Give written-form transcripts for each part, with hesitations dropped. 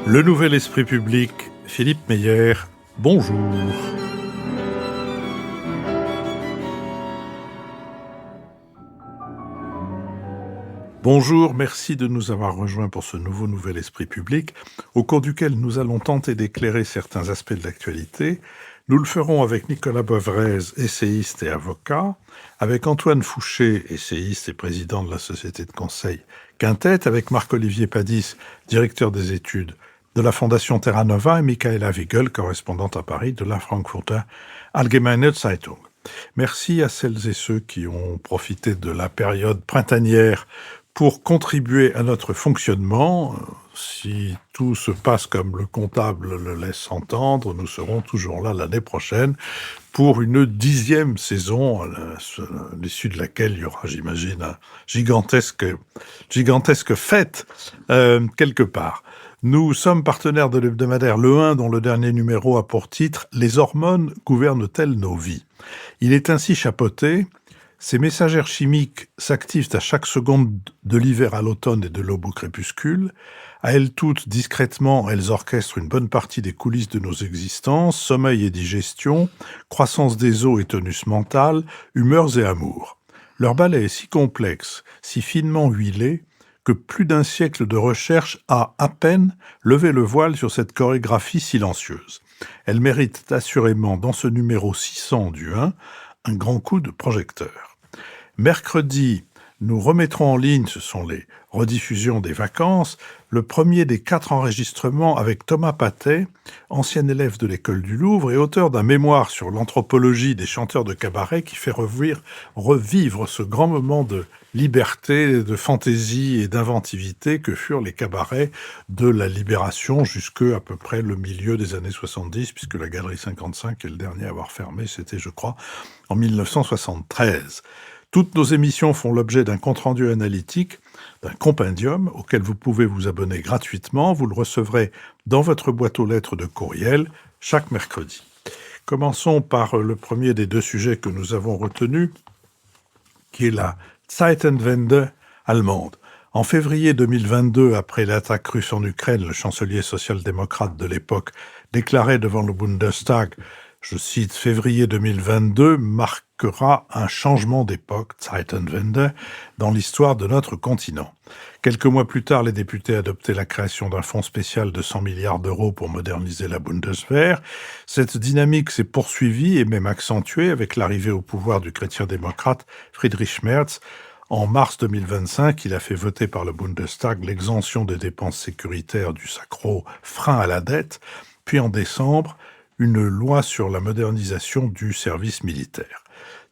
Le Nouvel Esprit Public, Philippe Meyer, bonjour. Bonjour, merci de nous avoir rejoints pour ce nouveau Nouvel Esprit Public, au cours duquel nous allons tenter d'éclairer certains aspects de l'actualité. Nous le ferons avec Nicolas Boevrez, essayiste et avocat, avec Antoine Fouché, essayiste et président de la société de conseil Quintet, avec Marc-Olivier Padis, directeur des études de la Fondation Terra Nova, et Michaela Wiegel, correspondante à Paris de la Frankfurter Allgemeine Zeitung. Merci à celles et ceux qui ont profité de la période printanière pour contribuer à notre fonctionnement. Si tout se passe comme le comptable le laisse entendre, nous serons toujours là l'année prochaine pour une 10e saison, à l'issue de laquelle il y aura, j'imagine, une gigantesque fête quelque part. Nous sommes partenaires de l'hebdomadaire Le 1, dont le dernier numéro a pour titre « Les hormones gouvernent-elles nos vies ?» Il est ainsi chapeauté: ces messagères chimiques s'activent à chaque seconde de l'hiver à l'automne et de l'aube au crépuscule. À elles toutes, discrètement, elles orchestrent une bonne partie des coulisses de nos existences, sommeil et digestion, croissance des os et tonus mental, humeurs et amour. Leur balai est si complexe, si finement huilé, que plus d'un siècle de recherche a à peine levé le voile sur cette chorégraphie silencieuse. Elle mérite assurément, dans ce numéro 600 du 1, un grand coup de projecteur. Mercredi, nous remettrons en ligne, ce sont les rediffusions des vacances, le premier des 4 enregistrements avec Thomas Patet, ancien élève de l'école du Louvre et auteur d'un mémoire sur l'anthropologie des chanteurs de cabaret qui fait revivre ce grand moment de liberté, de fantaisie et d'inventivité que furent les cabarets de la Libération jusqu'à peu près le milieu des années 70, puisque la Galerie 55 est le dernier à avoir fermé, c'était, je crois, en 1973. Toutes nos émissions font l'objet d'un compte-rendu analytique, d'un compendium, auquel vous pouvez vous abonner gratuitement. Vous le recevrez dans votre boîte aux lettres de courriel chaque mercredi. Commençons par le premier des 2 sujets que nous avons retenus, qui est la Zeitenwende allemande. En février 2022, après l'attaque russe en Ukraine, le chancelier social-démocrate de l'époque déclarait devant le Bundestag, je cite, « Février 2022 marquera un changement d'époque, Zeitenwende, dans l'histoire de notre continent. » Quelques mois plus tard, les députés adoptaient la création d'un fonds spécial de 100 milliards d'euros pour moderniser la Bundeswehr. Cette dynamique s'est poursuivie et même accentuée avec l'arrivée au pouvoir du chrétien-démocrate Friedrich Merz. En mars 2025, il a fait voter par le Bundestag l'exemption des dépenses sécuritaires du sacro frein à la dette. Puis en décembre, une loi sur la modernisation du service militaire.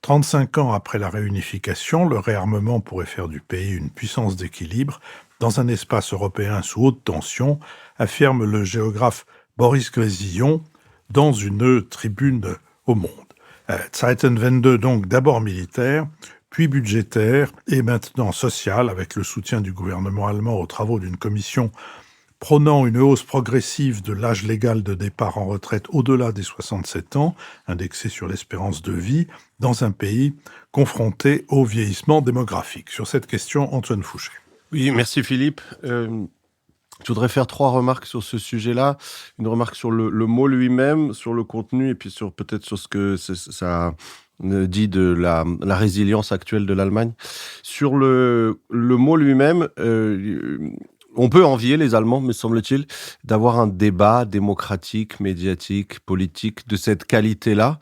35 ans après la réunification, le réarmement pourrait faire du pays une puissance d'équilibre dans un espace européen sous haute tension, affirme le géographe Boris Grésillon dans une tribune au Monde. Zeitenwende, donc d'abord militaire, puis budgétaire et maintenant sociale, avec le soutien du gouvernement allemand aux travaux d'une commission prônant une hausse progressive de l'âge légal de départ en retraite au-delà des 67 ans, indexé sur l'espérance de vie, dans un pays confronté au vieillissement démographique. Sur cette question, Antoine Fouché. Oui, merci Philippe. Je voudrais faire 3 remarques sur ce sujet-là. Une remarque sur le mot lui-même, sur le contenu, et puis peut-être sur ce que ça dit de la résilience actuelle de l'Allemagne. Sur le mot lui-même, on peut envier les Allemands, me semble-t-il, d'avoir un débat démocratique, médiatique, politique de cette qualité-là.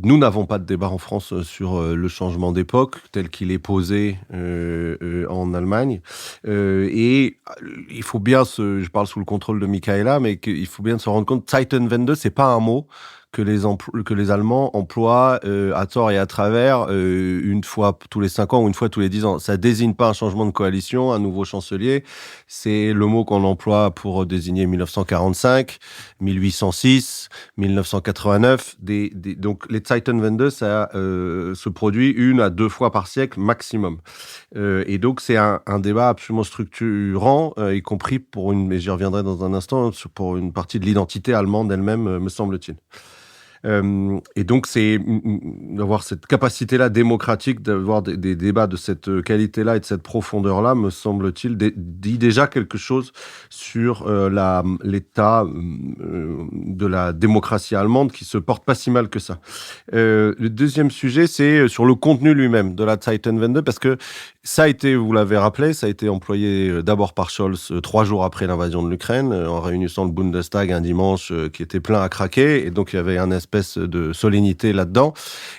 Nous n'avons pas de débat en France sur le changement d'époque tel qu'il est posé en Allemagne. Et il faut bien je parle sous le contrôle de Michaela, mais il faut bien se rendre compte, Zeitenwende, c'est pas un mot que les Allemands emploient à tort et à travers une fois tous les 5 ans ou une fois tous les 10 ans. Ça désigne pas un changement de coalition, un nouveau chancelier. C'est le mot qu'on emploie pour désigner 1945, 1806, 1989. Donc les Zeitenwende, ça se produit 1 à 2 fois par siècle maximum. Et donc c'est un débat absolument structurant, y compris mais j'y reviendrai dans un instant, pour une partie de l'identité allemande elle-même, me semble-t-il. Et donc, c'est d'avoir cette capacité-là démocratique, d'avoir des débats de cette qualité-là et de cette profondeur-là, me semble-t-il, dit déjà quelque chose sur l'état de la démocratie allemande qui se porte pas si mal que ça. Le deuxième sujet, c'est sur le contenu lui-même de la Zeitenwende, parce que ça a été, vous l'avez rappelé, ça a été employé d'abord par Scholz 3 jours après l'invasion de l'Ukraine, en réunissant le Bundestag un dimanche qui était plein à craquer, et donc il y avait une espèce de solennité là-dedans,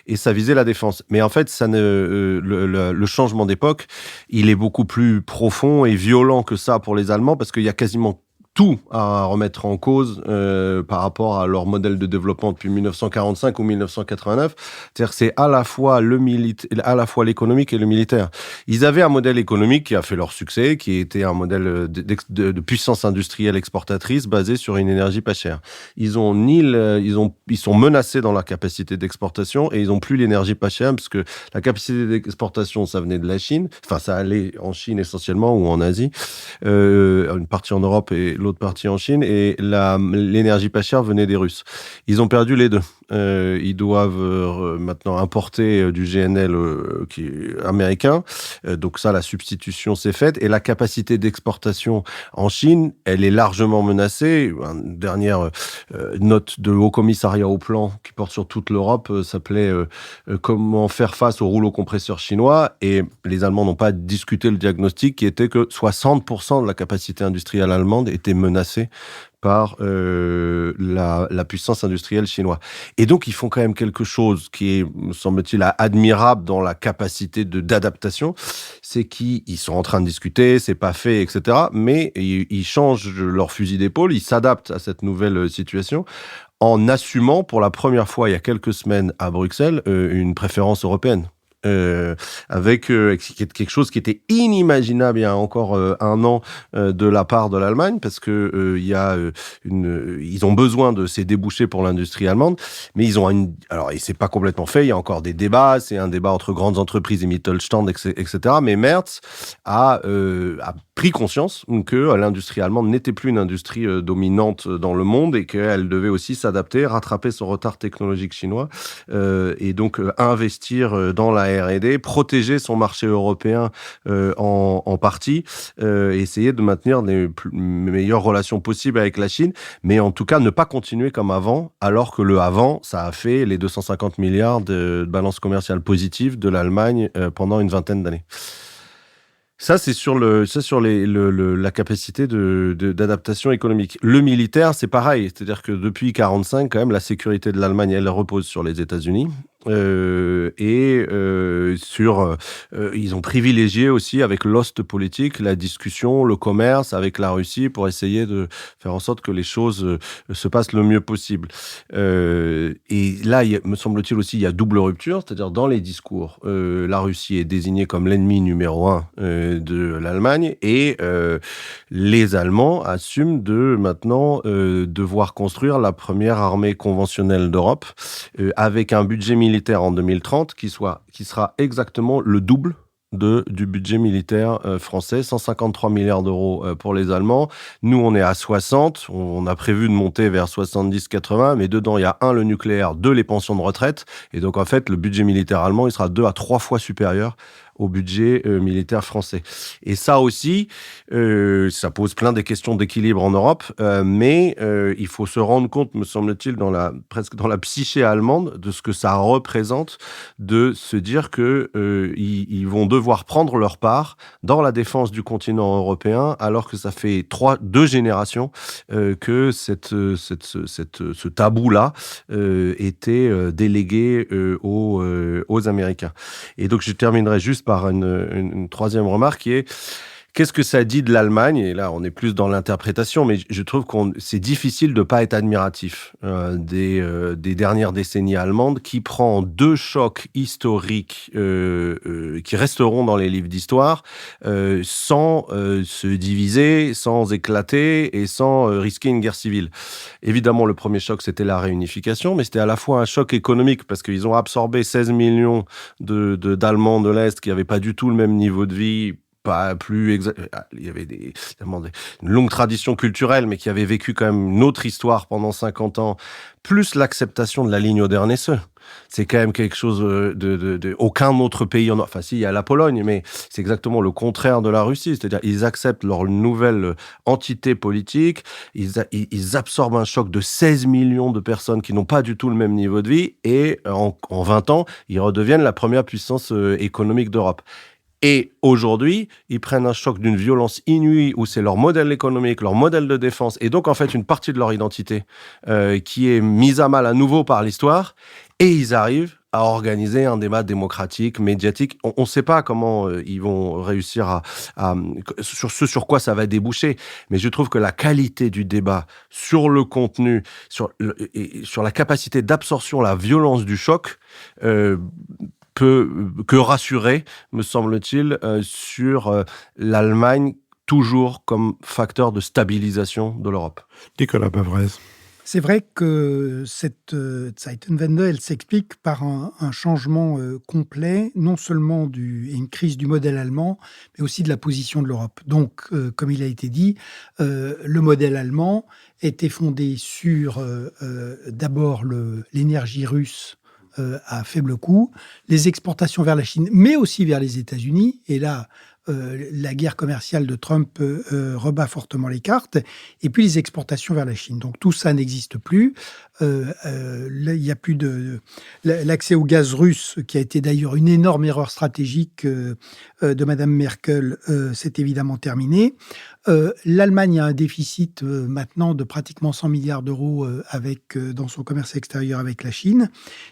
et ça visait la défense. Mais en fait, le changement d'époque, il est beaucoup plus profond et violent que ça pour les Allemands, parce qu'il y a quasiment tout à remettre en cause par rapport à leur modèle de développement depuis 1945 ou 1989. C'est-à-dire que c'est à la fois l'économique et le militaire. Ils avaient un modèle économique qui a fait leur succès, qui était un modèle de puissance industrielle exportatrice basé sur une énergie pas chère. Ils sont menacés dans leur capacité d'exportation et ils n'ont plus l'énergie pas chère, parce que la capacité d'exportation, ça venait de la Chine. Enfin, ça allait en Chine essentiellement ou en Asie. Une partie en Europe et l'autre partie en Chine, et l'énergie pas chère venait des Russes. Ils ont perdu les deux. Ils doivent maintenant importer du GNL qui est américain. Donc ça, la substitution s'est faite. Et la capacité d'exportation en Chine, elle est largement menacée. Une dernière note de Haut Commissariat au Plan qui porte sur toute l'Europe s'appelait « Comment faire face au rouleau compresseur chinois ?» Et les Allemands n'ont pas discuté le diagnostic qui était que 60% de la capacité industrielle allemande était menacée par la puissance industrielle chinoise. Et donc, ils font quand même quelque chose qui est, me semble-t-il, admirable dans la capacité d'adaptation. C'est qu'ils sont en train de discuter, c'est pas fait, etc. Mais ils changent leur fusil d'épaule, ils s'adaptent à cette nouvelle situation en assumant pour la première fois, il y a quelques semaines à Bruxelles, une préférence européenne. Avec quelque chose qui était inimaginable il y a encore 1 an de la part de l'Allemagne, parce que ils ont besoin de ces débouchés pour l'industrie allemande, mais ils ont alors, et c'est pas complètement fait, il y a encore des débats, c'est un débat entre grandes entreprises et Mittelstand, etc. Mais Merz a pris conscience que l'industrie allemande n'était plus une industrie dominante dans le monde et qu'elle devait aussi s'adapter, rattraper son retard technologique chinois, et donc investir dans la R&D, protéger son marché européen en partie, essayer de maintenir les meilleures relations possibles avec la Chine, mais en tout cas ne pas continuer comme avant, alors que le avant, ça a fait les 250 milliards de balance commerciale positive de l'Allemagne pendant une 20aine d'années. Ça, c'est sur la capacité d'adaptation économique. Le militaire, c'est pareil. C'est-à-dire que depuis 1945, quand même, la sécurité de l'Allemagne, elle repose sur les États-Unis. Ils ont privilégié aussi avec l'ost politique la discussion, le commerce avec la Russie pour essayer de faire en sorte que les choses se passent le mieux possible. Et là, me semble-t-il aussi, il y a double rupture, c'est-à-dire dans les discours, la Russie est désignée comme l'ennemi numéro 1 de l'Allemagne, et les Allemands assument de maintenant devoir construire la première armée conventionnelle d'Europe avec un budget militaire en 2030 qui sera exactement le double du budget militaire français, 153 milliards d'euros pour les Allemands. Nous, on est à 60. On a prévu de monter vers 70-80, mais dedans, il y a le nucléaire, les pensions de retraite. Et donc, en fait, le budget militaire allemand, il sera 2 à 3 fois supérieur au budget militaire français. Et ça aussi, ça pose plein de questions d'équilibre en Europe, mais il faut se rendre compte, me semble-t-il, presque dans la psyché allemande, de ce que ça représente, de se dire que ils vont devoir prendre leur part dans la défense du continent européen, alors que ça fait 2 générations que ce tabou-là était délégué aux Américains. Et donc, je terminerai juste par une troisième remarque qui est: qu'est-ce que ça dit de l'Allemagne? Et là, on est plus dans l'interprétation, mais je trouve que c'est difficile de ne pas être admiratif des dernières décennies allemandes, qui prend 2 chocs historiques qui resteront dans les livres d'histoire, sans se diviser, sans éclater et sans risquer une guerre civile. Évidemment, le premier choc, c'était la réunification, mais c'était à la fois un choc économique, parce qu'ils ont absorbé 16 millions d'Allemands de l'Est qui n'avaient pas du tout le même niveau de vie, pas plus il y avait évidemment une longue tradition culturelle, mais qui avait vécu quand même une autre histoire pendant 50 ans, plus l'acceptation de la ligne Oder-Neisse. C'est quand même quelque chose aucun autre pays enfin si, il y a la Pologne, mais c'est exactement le contraire de la Russie. C'est-à-dire, ils acceptent leur nouvelle entité politique, ils absorbent un choc de 16 millions de personnes qui n'ont pas du tout le même niveau de vie, et en 20 ans, ils redeviennent la première puissance économique d'Europe. Et aujourd'hui, ils prennent un choc d'une violence inouïe où c'est leur modèle économique, leur modèle de défense, et donc en fait une partie de leur identité qui est mise à mal à nouveau par l'histoire, et ils arrivent à organiser un débat démocratique, médiatique. On ne sait pas comment ils vont réussir sur quoi ça va déboucher, mais je trouve que la qualité du débat sur le contenu, sur la capacité d'absorption, la violence du choc, peut que rassurer, me semble-t-il, sur l'Allemagne, toujours comme facteur de stabilisation de l'Europe. Nicolas Bavrez. C'est vrai que cette Zeitenwende, elle s'explique par un changement complet, non seulement et une crise du modèle allemand, mais aussi de la position de l'Europe. Donc, comme il a été dit, le modèle allemand était fondé sur d'abord l'énergie russe à faible coût, les exportations vers la Chine, mais aussi vers les États-Unis. Et là, la guerre commerciale de Trump rebat fortement les cartes. Et puis les exportations vers la Chine. Donc tout ça n'existe plus. Là, il n'y a plus l'accès au gaz russe, qui a été d'ailleurs une énorme erreur stratégique de Madame Merkel, c'est évidemment terminé. L'Allemagne a un déficit maintenant de pratiquement 100 milliards d'euros dans son commerce extérieur avec la Chine.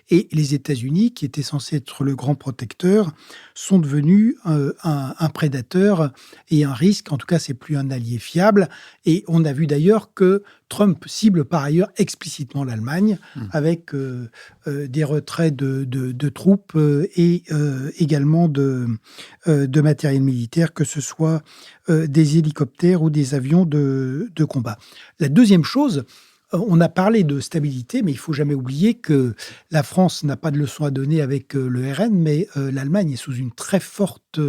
Et les États-Unis, qui étaient censés être le grand protecteur, sont devenus un prédateur et un risque. En tout cas, c'est plus un allié fiable. Et on a vu d'ailleurs que Trump cible par ailleurs explicitement l'Allemagne avec des retraits de troupes et également de matériel militaire, que ce soit des hélicoptères ou des avions de combat. La deuxième chose, on a parlé de stabilité, mais il faut jamais oublier que la France n'a pas de leçon à donner avec le RN, mais l'Allemagne est sous une très forte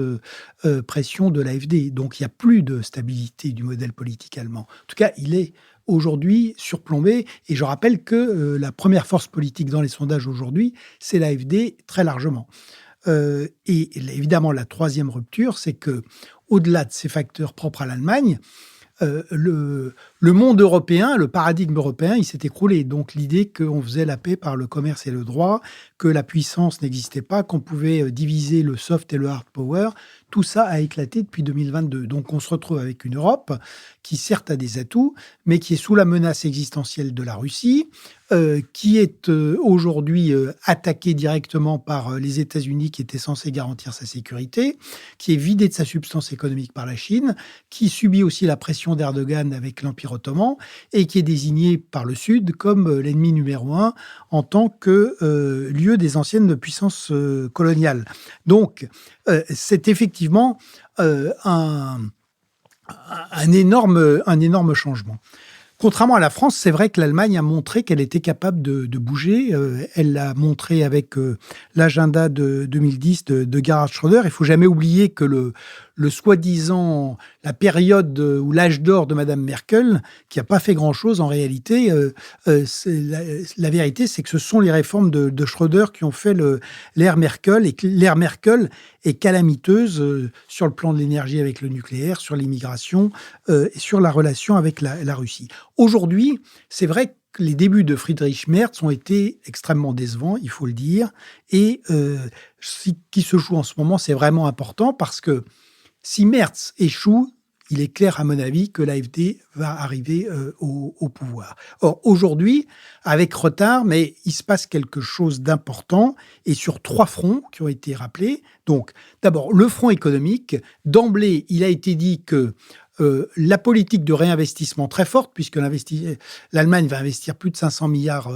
pression de l'AfD. Donc il n'y a plus de stabilité du modèle politique allemand. En tout cas, il est aujourd'hui surplombé. Et je rappelle que la première force politique dans les sondages aujourd'hui, c'est l'AfD, très largement. Et évidemment, la troisième rupture, c'est que, au-delà de ces facteurs propres à l'Allemagne, le monde européen, le paradigme européen, il s'est écroulé. Donc l'idée qu'on faisait la paix par le commerce et le droit, que la puissance n'existait pas, qu'on pouvait diviser le soft et le hard power, tout ça a éclaté depuis 2022. Donc on se retrouve avec une Europe qui certes a des atouts, mais qui est sous la menace existentielle de la Russie, qui est aujourd'hui attaquée directement par les États-Unis, qui étaient censés garantir sa sécurité, qui est vidée de sa substance économique par la Chine, qui subit aussi la pression d'Erdogan avec l'Empire ottoman, et qui est désigné par le Sud comme l'ennemi numéro un en tant que lieu des anciennes puissances coloniales. Donc, c'est effectivement un énorme changement. Contrairement à la France, c'est vrai que l'Allemagne a montré qu'elle était capable de bouger. Elle l'a montré avec l'agenda de 2010 de Gerhard Schröder. Il faut jamais oublier que le soi-disant, la période ou l'âge d'or de Madame Merkel, qui n'a pas fait grand-chose en réalité, la vérité, c'est que ce sont les réformes de Schröder qui ont fait l'ère Merkel, et que l'ère Merkel est calamiteuse sur le plan de l'énergie avec le nucléaire, sur l'immigration et sur la relation avec la Russie. Aujourd'hui, c'est vrai que les débuts de Friedrich Merz ont été extrêmement décevants, il faut le dire, et ce qui se joue en ce moment, c'est vraiment important, parce que si Merz échoue, il est clair, à mon avis, que l'AfD va arriver au pouvoir. Or, aujourd'hui, avec retard, mais il se passe quelque chose d'important, et sur 3 fronts qui ont été rappelés. Donc, d'abord, le front économique. D'emblée, il a été dit que la politique de réinvestissement très forte, puisque l'Allemagne va investir plus de 500 milliards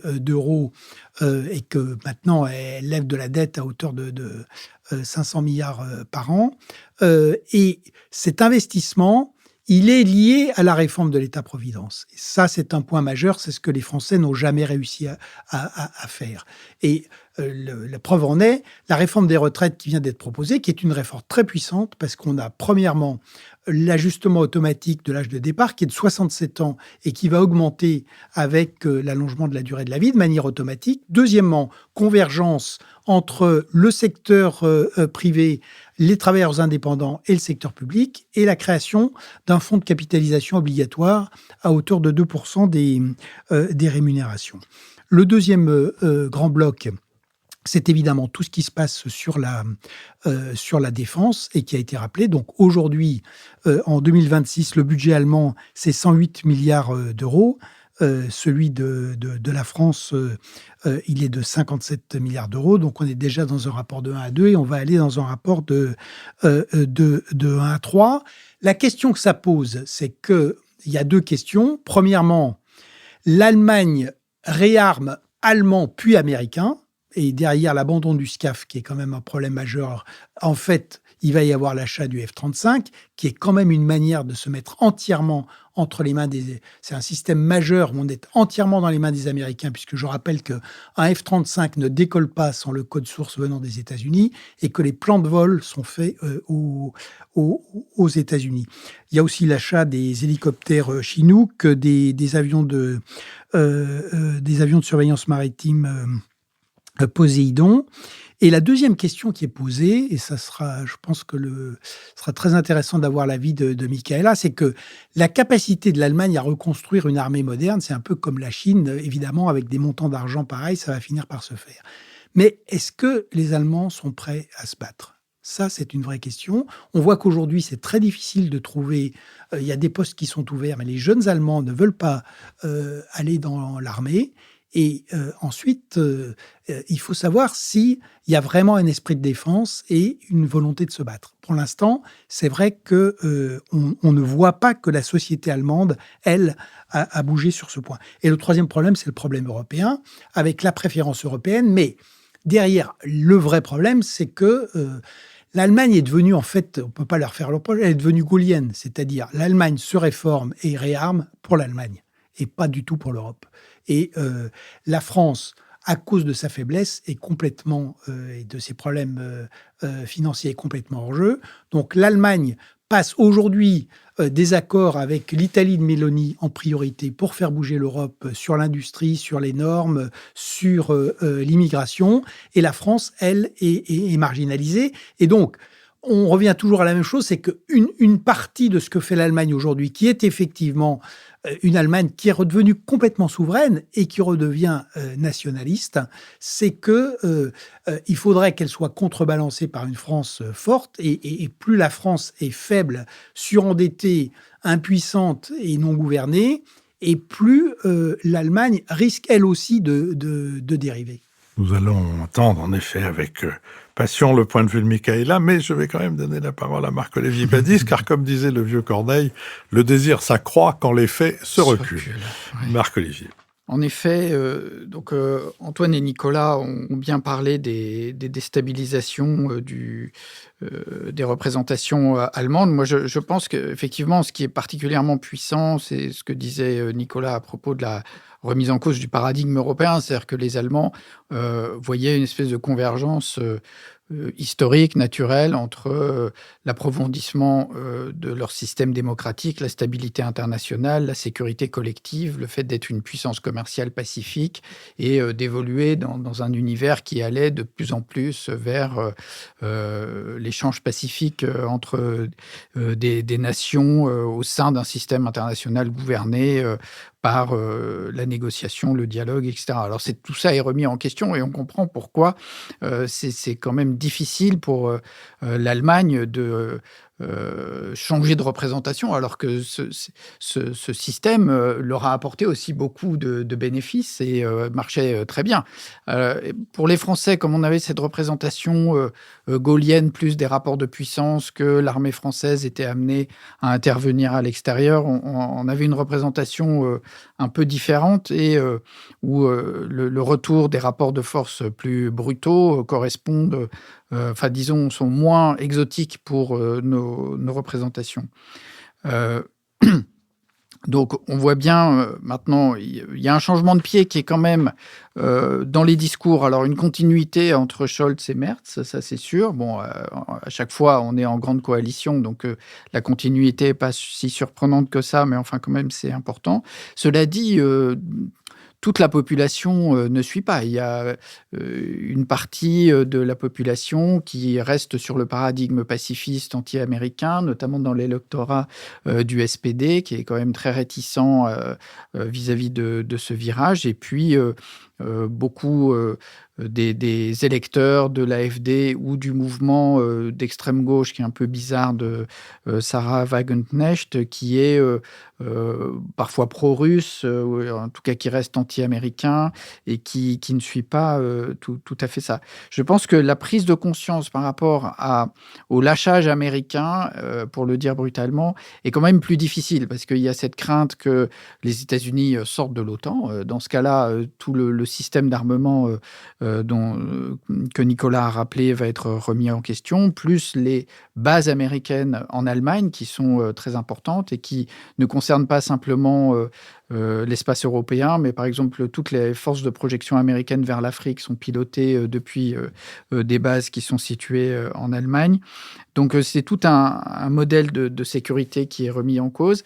d'euros et que maintenant elle lève de la dette à hauteur de 500 milliards par an. Et cet investissement, il est lié à la réforme de l'État-providence. Et ça, c'est un point majeur, c'est ce que les Français n'ont jamais réussi à faire. Et la preuve en est la réforme des retraites qui vient d'être proposée, qui est une réforme très puissante parce qu'on a premièrement l'ajustement automatique de l'âge de départ qui est de 67 ans et qui va augmenter avec l'allongement de la durée de la vie de manière automatique. Deuxièmement, convergence entre le secteur privé, les travailleurs indépendants et le secteur public, et la création d'un fonds de capitalisation obligatoire à hauteur de 2% des rémunérations. Le deuxième grand bloc, c'est évidemment tout ce qui se passe sur la défense et qui a été rappelé. Donc aujourd'hui, en 2026, le budget allemand, c'est 108 milliards d'euros. Celui de la France, il est de 57 milliards d'euros. Donc on est déjà dans un rapport de 1 à 2 et on va aller dans un rapport de 1 à 3. La question que ça pose, c'est qu'il y a deux questions. Premièrement, l'Allemagne réarme allemand puis américain. Et derrière l'abandon du SCAF, qui est quand même un problème majeur, en fait, il va y avoir l'achat du F-35, qui est quand même une manière de se mettre entièrement entre les mains des... C'est un système majeur où on est entièrement dans les mains des Américains, puisque je rappelle qu'un F-35 ne décolle pas sans le code source venant des États-Unis et que les plans de vol sont faits aux États-Unis. Il y a aussi l'achat des hélicoptères Chinook, des avions de surveillance maritime Poséidon. Et la deuxième question qui est posée, et ça sera, je pense que sera très intéressant d'avoir l'avis de Michaela, c'est que la capacité de l'Allemagne à reconstruire une armée moderne, c'est un peu comme la Chine, évidemment, avec des montants d'argent pareils, ça va finir par se faire. Mais est-ce que les Allemands sont prêts à se battre ? Ça, c'est une vraie question. On voit qu'aujourd'hui, c'est très difficile de trouver... il y a des postes qui sont ouverts, mais les jeunes Allemands ne veulent pas aller dans l'armée. Et ensuite, il faut savoir s'il y a vraiment un esprit de défense et une volonté de se battre. Pour l'instant, c'est vrai qu'on ne voit pas que la société allemande, elle, a bougé sur ce point. Et le troisième problème, c'est le problème européen, avec la préférence européenne. Mais derrière, le vrai problème, c'est que l'Allemagne est devenue, en fait, on ne peut pas leur faire le projet, elle est devenue gaulienne. C'est-à-dire, l'Allemagne se réforme et réarme pour l'Allemagne et pas du tout pour l'Europe. Et la France, à cause de sa faiblesse, est complètement, et de ses problèmes financiers, est complètement hors jeu. Donc l'Allemagne passe aujourd'hui des accords avec l'Italie de Meloni en priorité pour faire bouger l'Europe sur l'industrie, sur les normes, sur l'immigration. Et la France, elle, est marginalisée. Et donc, on revient toujours à la même chose, c'est qu'une partie de ce que fait l'Allemagne aujourd'hui, qui est effectivement une Allemagne qui est redevenue complètement souveraine et qui redevient nationaliste, c'est que il faudrait qu'elle soit contrebalancée par une France forte. Et plus la France est faible, surendettée, impuissante et non gouvernée, et plus l'Allemagne risque elle aussi de dériver. Nous allons entendre en effet avec passion le point de vue de Michaela, mais je vais quand même donner la parole à Marc-Olivier Badis, car comme disait le vieux Corneille, le désir s'accroît quand les faits se reculent. Ouais. Marc-Olivier. En effet, Antoine et Nicolas ont bien parlé des déstabilisations des représentations allemandes. Moi, je pense qu'effectivement, ce qui est particulièrement puissant, c'est ce que disait Nicolas à propos de la remise en cause du paradigme européen, c'est-à-dire que les Allemands voyaient une espèce de convergence historique, naturelle, entre l'approfondissement de leur système démocratique, la stabilité internationale, la sécurité collective, le fait d'être une puissance commerciale pacifique et d'évoluer dans un univers qui allait de plus en plus vers l'échange pacifique entre des nations au sein d'un système international gouverné par la négociation, le dialogue, etc. Alors tout ça est remis en question et on comprend pourquoi c'est quand même difficile pour l'Allemagne de changer de représentation, alors que ce système leur a apporté aussi beaucoup de bénéfices et marchait très bien. Pour les Français, comme on avait cette représentation gaulienne, plus des rapports de puissance, que l'armée française était amenée à intervenir à l'extérieur, on avait une représentation un peu différente et où le retour des rapports de force plus brutaux correspondent, disons, sont moins exotiques pour nos représentations. Donc, on voit bien maintenant, il y a un changement de pied qui est quand même dans les discours. Alors, une continuité entre Scholz et Merz, ça c'est sûr. Bon, à chaque fois, on est en grande coalition, donc la continuité n'est pas si surprenante que ça, mais enfin, quand même, c'est important. Cela dit, toute la population ne suit pas. Il y a une partie de la population qui reste sur le paradigme pacifiste anti-américain, notamment dans l'électorat du SPD, qui est quand même très réticent vis-à-vis de ce virage. Et puis, beaucoup des électeurs de l'AfD ou du mouvement d'extrême gauche qui est un peu bizarre de Sarah Wagenknecht, qui est parfois pro-russe, ou en tout cas qui reste anti-américain et qui ne suit pas tout à fait ça. Je pense que la prise de conscience par rapport au lâchage américain, pour le dire brutalement, est quand même plus difficile parce qu'il y a cette crainte que les États-Unis sortent de l'OTAN. Dans ce cas-là, tout le système d'armement que Nicolas a rappelé va être remis en question, plus les bases américaines en Allemagne qui sont très importantes et qui ne concernent pas simplement l'espace européen, mais par exemple toutes les forces de projection américaines vers l'Afrique sont pilotées depuis des bases qui sont situées en Allemagne. Donc c'est tout un modèle de sécurité qui est remis en cause.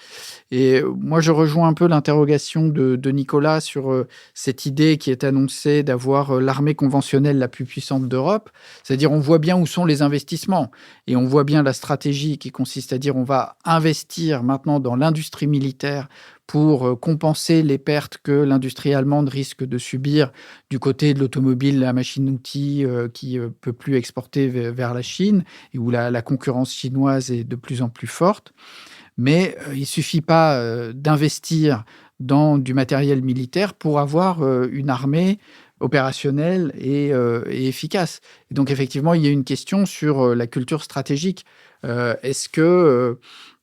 Et moi, je rejoins un peu l'interrogation de Nicolas sur cette idée qui est annoncée d'avoir l'armée conventionnelle la plus puissante d'Europe. C'est-à-dire, on voit bien où sont les investissements et on voit bien la stratégie qui consiste à dire on va investir maintenant dans l'industrie militaire pour compenser les pertes que l'industrie allemande risque de subir du côté de l'automobile, la machine-outil qui ne peut plus exporter vers la Chine et où la concurrence chinoise est de plus en plus forte. Mais il ne suffit pas d'investir dans du matériel militaire pour avoir une armée opérationnelle et efficace. Et donc, effectivement, il y a une question sur la culture stratégique. Est-ce que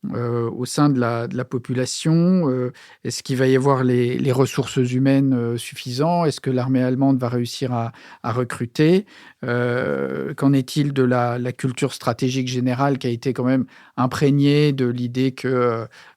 au sein de la population, est-ce qu'il va y avoir les ressources humaines suffisantes? Est-ce que l'armée allemande va réussir à recruter? Qu'en est-il de la culture stratégique générale qui a été quand même imprégnée de l'idée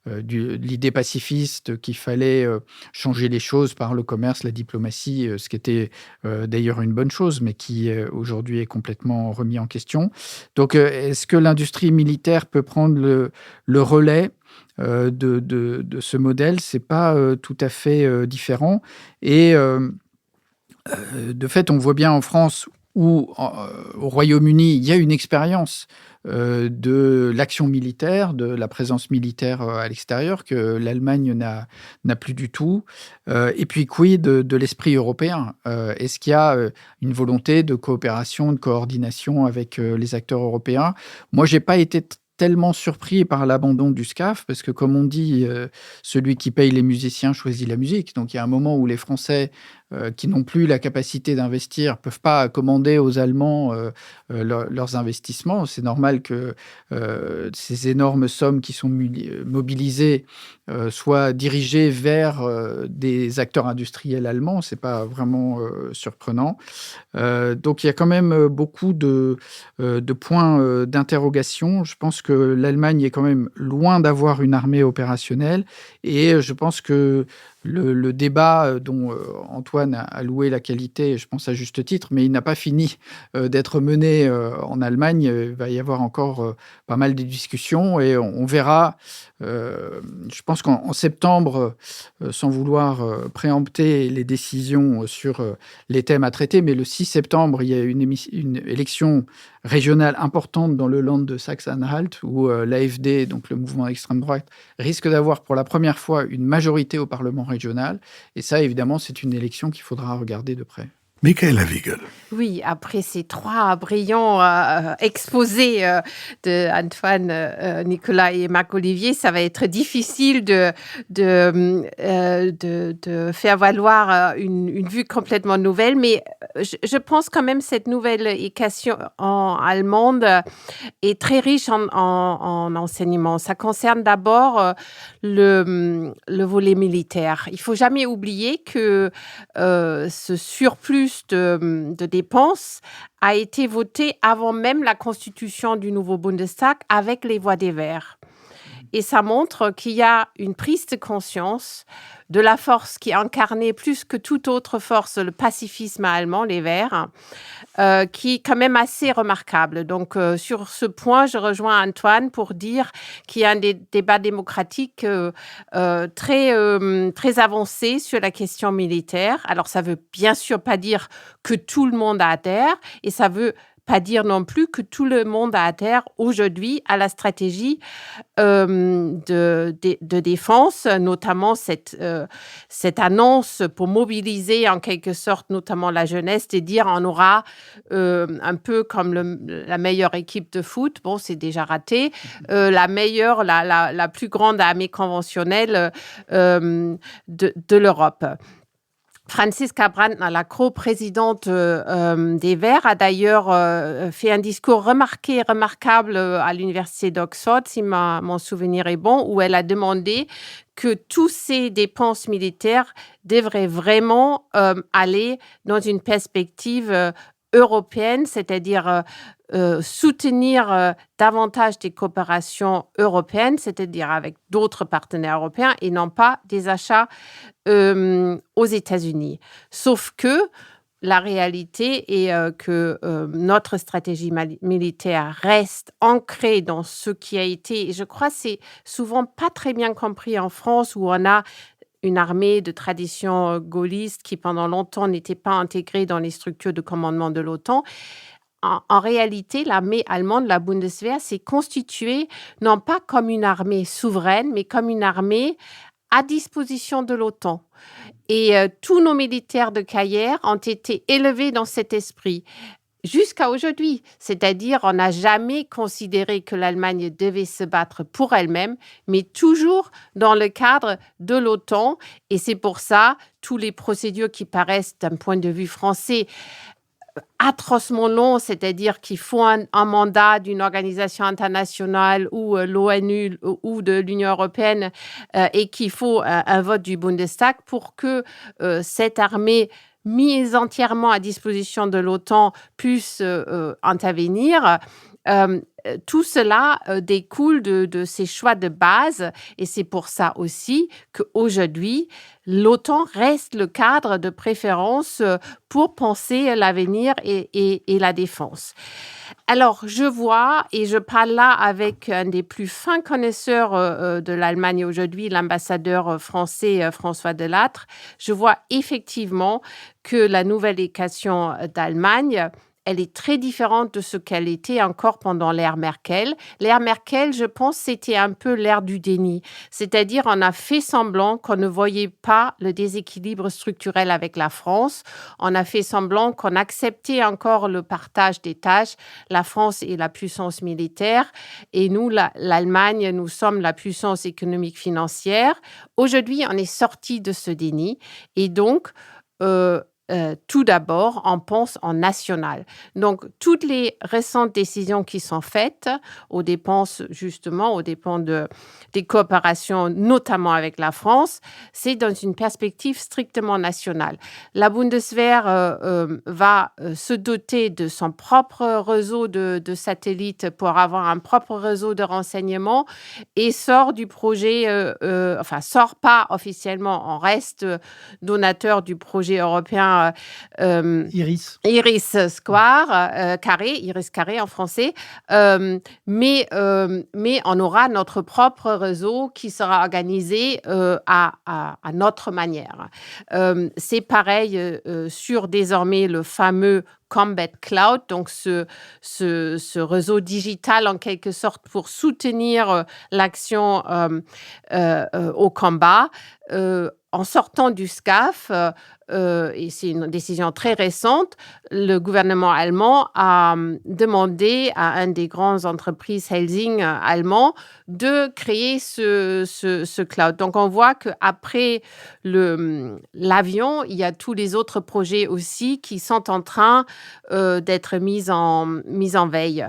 l'idée pacifiste qu'il fallait changer les choses par le commerce, la diplomatie, ce qui était d'ailleurs une bonne chose, mais qui aujourd'hui est complètement remis en question. Donc, est-ce que l'industrie militaire peut prendre le relais de ce modèle? C'est pas tout à fait différent. Et de fait, on voit bien en France ou au Royaume-Uni, il y a une expérience de l'action militaire, de la présence militaire à l'extérieur que l'Allemagne n'a plus du tout. Et puis, quid de l'esprit européen? Est-ce qu'il y a une volonté de coopération, de coordination avec les acteurs européens? Moi, j'ai pas été tellement surpris par l'abandon du SCAF, parce que comme on dit, celui qui paye les musiciens choisit la musique. Donc il y a un moment où les Français qui n'ont plus la capacité d'investir ne peuvent pas commander aux Allemands leurs investissements. C'est normal que ces énormes sommes qui sont mobilisées soient dirigées vers des acteurs industriels allemands. Ce n'est pas vraiment surprenant. Donc il y a quand même beaucoup de points d'interrogation. Je pense que l'Allemagne est quand même loin d'avoir une armée opérationnelle et je pense que le débat dont Antoine a loué la qualité, je pense à juste titre, mais il n'a pas fini d'être mené en Allemagne. Il va y avoir encore pas mal de discussions et on verra. Je pense qu'en septembre, sans vouloir préempter les décisions sur les thèmes à traiter, mais le 6 septembre, il y a une élection régionale importante dans le Land de Saxe-Anhalt où l'AfD, donc le mouvement d'extrême droite, risque d'avoir pour la première fois une majorité au Parlement régional. Et ça, évidemment, c'est une élection qu'il faudra regarder de près. Michaela Wiegel. Oui, après ces trois brillants exposés de Antoine, Nicolas et Marc-Olivier, ça va être difficile de faire valoir une vue complètement nouvelle. Mais je pense quand même cette nouvelle éducation allemande est très riche en enseignements. Ça concerne d'abord le volet militaire. Il ne faut jamais oublier que ce surplus de dépenses a été voté avant même la constitution du nouveau Bundestag avec les voix des Verts. et ça montre qu'il y a une prise de conscience de la force qui est incarnée plus que toute autre force, le pacifisme allemand, les Verts, qui est quand même assez remarquable. Donc, sur ce point, je rejoins Antoine pour dire qu'il y a un débat démocratique très avancé sur la question militaire. Alors, ça ne veut bien sûr pas dire que tout le monde adhère, et ça veut pas dire non plus que tout le monde adhère aujourd'hui à la stratégie de défense, notamment cette annonce pour mobiliser en quelque sorte notamment la jeunesse et dire on aura un peu comme la meilleure équipe de foot, bon c'est déjà raté, la plus grande armée conventionnelle de l'Europe. Franziska Brandner, la co-présidente des Verts, a d'ailleurs fait un discours remarquable à l'université d'Oxford, si mon souvenir est bon, où elle a demandé que toutes ces dépenses militaires devraient vraiment aller dans une perspective européenne, c'est-à-dire soutenir davantage des coopérations européennes, c'est-à-dire avec d'autres partenaires européens et non pas des achats aux États-Unis. Sauf que la réalité est que notre stratégie militaire reste ancrée dans ce qui a été, et je crois que c'est souvent pas très bien compris en France, où on a une armée de tradition gaulliste qui pendant longtemps n'était pas intégrée dans les structures de commandement de l'OTAN. En réalité, l'armée allemande, la Bundeswehr, s'est constituée non pas comme une armée souveraine, mais comme une armée à disposition de l'OTAN. Et tous nos militaires de carrière ont été élevés dans cet esprit jusqu'à aujourd'hui. C'est-à-dire, on n'a jamais considéré que l'Allemagne devait se battre pour elle-même, mais toujours dans le cadre de l'OTAN. Et c'est pour ça, tous les procédures qui paraissent, d'un point de vue français, atrocement long, c'est-à-dire qu'il faut un mandat d'une organisation internationale ou l'ONU ou de l'Union européenne et qu'il faut un vote du Bundestag pour que cette armée mise entièrement à disposition de l'OTAN puisse intervenir. Tout cela découle de ces choix de base et c'est pour ça aussi qu'aujourd'hui, l'OTAN reste le cadre de préférence pour penser l'avenir et la défense. Alors, je vois, et je parle là avec un des plus fins connaisseurs de l'Allemagne aujourd'hui, l'ambassadeur français François Delattre, je vois effectivement que la nouvelle éducation d'Allemagne, elle est très différente de ce qu'elle était encore pendant l'ère Merkel. L'ère Merkel, je pense, c'était un peu l'ère du déni. C'est-à-dire, on a fait semblant qu'on ne voyait pas le déséquilibre structurel avec la France. On a fait semblant qu'on acceptait encore le partage des tâches. La France est la puissance militaire et nous, l'Allemagne, nous sommes la puissance économique financière. Aujourd'hui, on est sorti de ce déni et donc, tout d'abord, on pense en national. Donc, toutes les récentes décisions qui sont faites aux dépens des coopérations, notamment avec la France, c'est dans une perspective strictement nationale. La Bundeswehr va se doter de son propre réseau de satellites pour avoir un propre réseau de renseignement et sort du projet, sort pas officiellement, on reste donateur du projet européen Iris Carré en français, mais on aura notre propre réseau qui sera organisé à notre manière. C'est pareil sur désormais le fameux Combat Cloud, donc ce réseau digital en quelque sorte pour soutenir l'action au combat. En sortant du SCAF, et c'est une décision très récente, le gouvernement allemand a demandé à une des grandes entreprises Helsing allemand de créer ce cloud. Donc, on voit qu'après l'avion, il y a tous les autres projets aussi qui sont en train d'être mis en veille.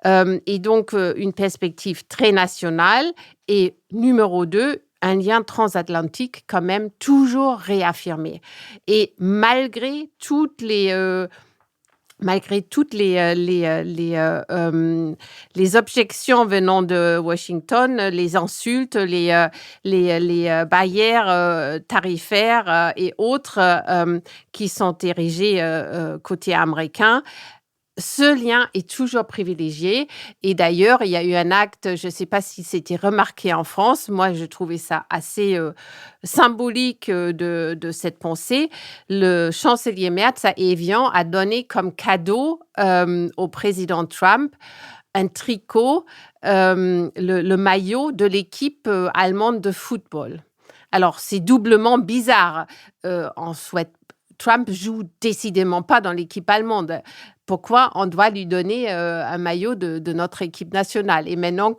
Et donc, une perspective très nationale. Et numéro 2, un lien transatlantique quand même toujours réaffirmé. Et malgré toutes les malgré toutes les objections venant de Washington, les insultes, les barrières tarifaires et autres qui sont érigées côté américain, ce lien est toujours privilégié. Et d'ailleurs, il y a eu un acte, je ne sais pas si c'était remarqué en France, moi je trouvais ça assez symbolique de cette pensée. Le chancelier Merz à Évian a donné comme cadeau au président Trump un tricot, le maillot de l'équipe allemande de football. Alors, c'est doublement bizarre. Trump joue décidément pas dans l'équipe allemande. Pourquoi on doit lui donner un maillot de notre équipe nationale? Et maintenant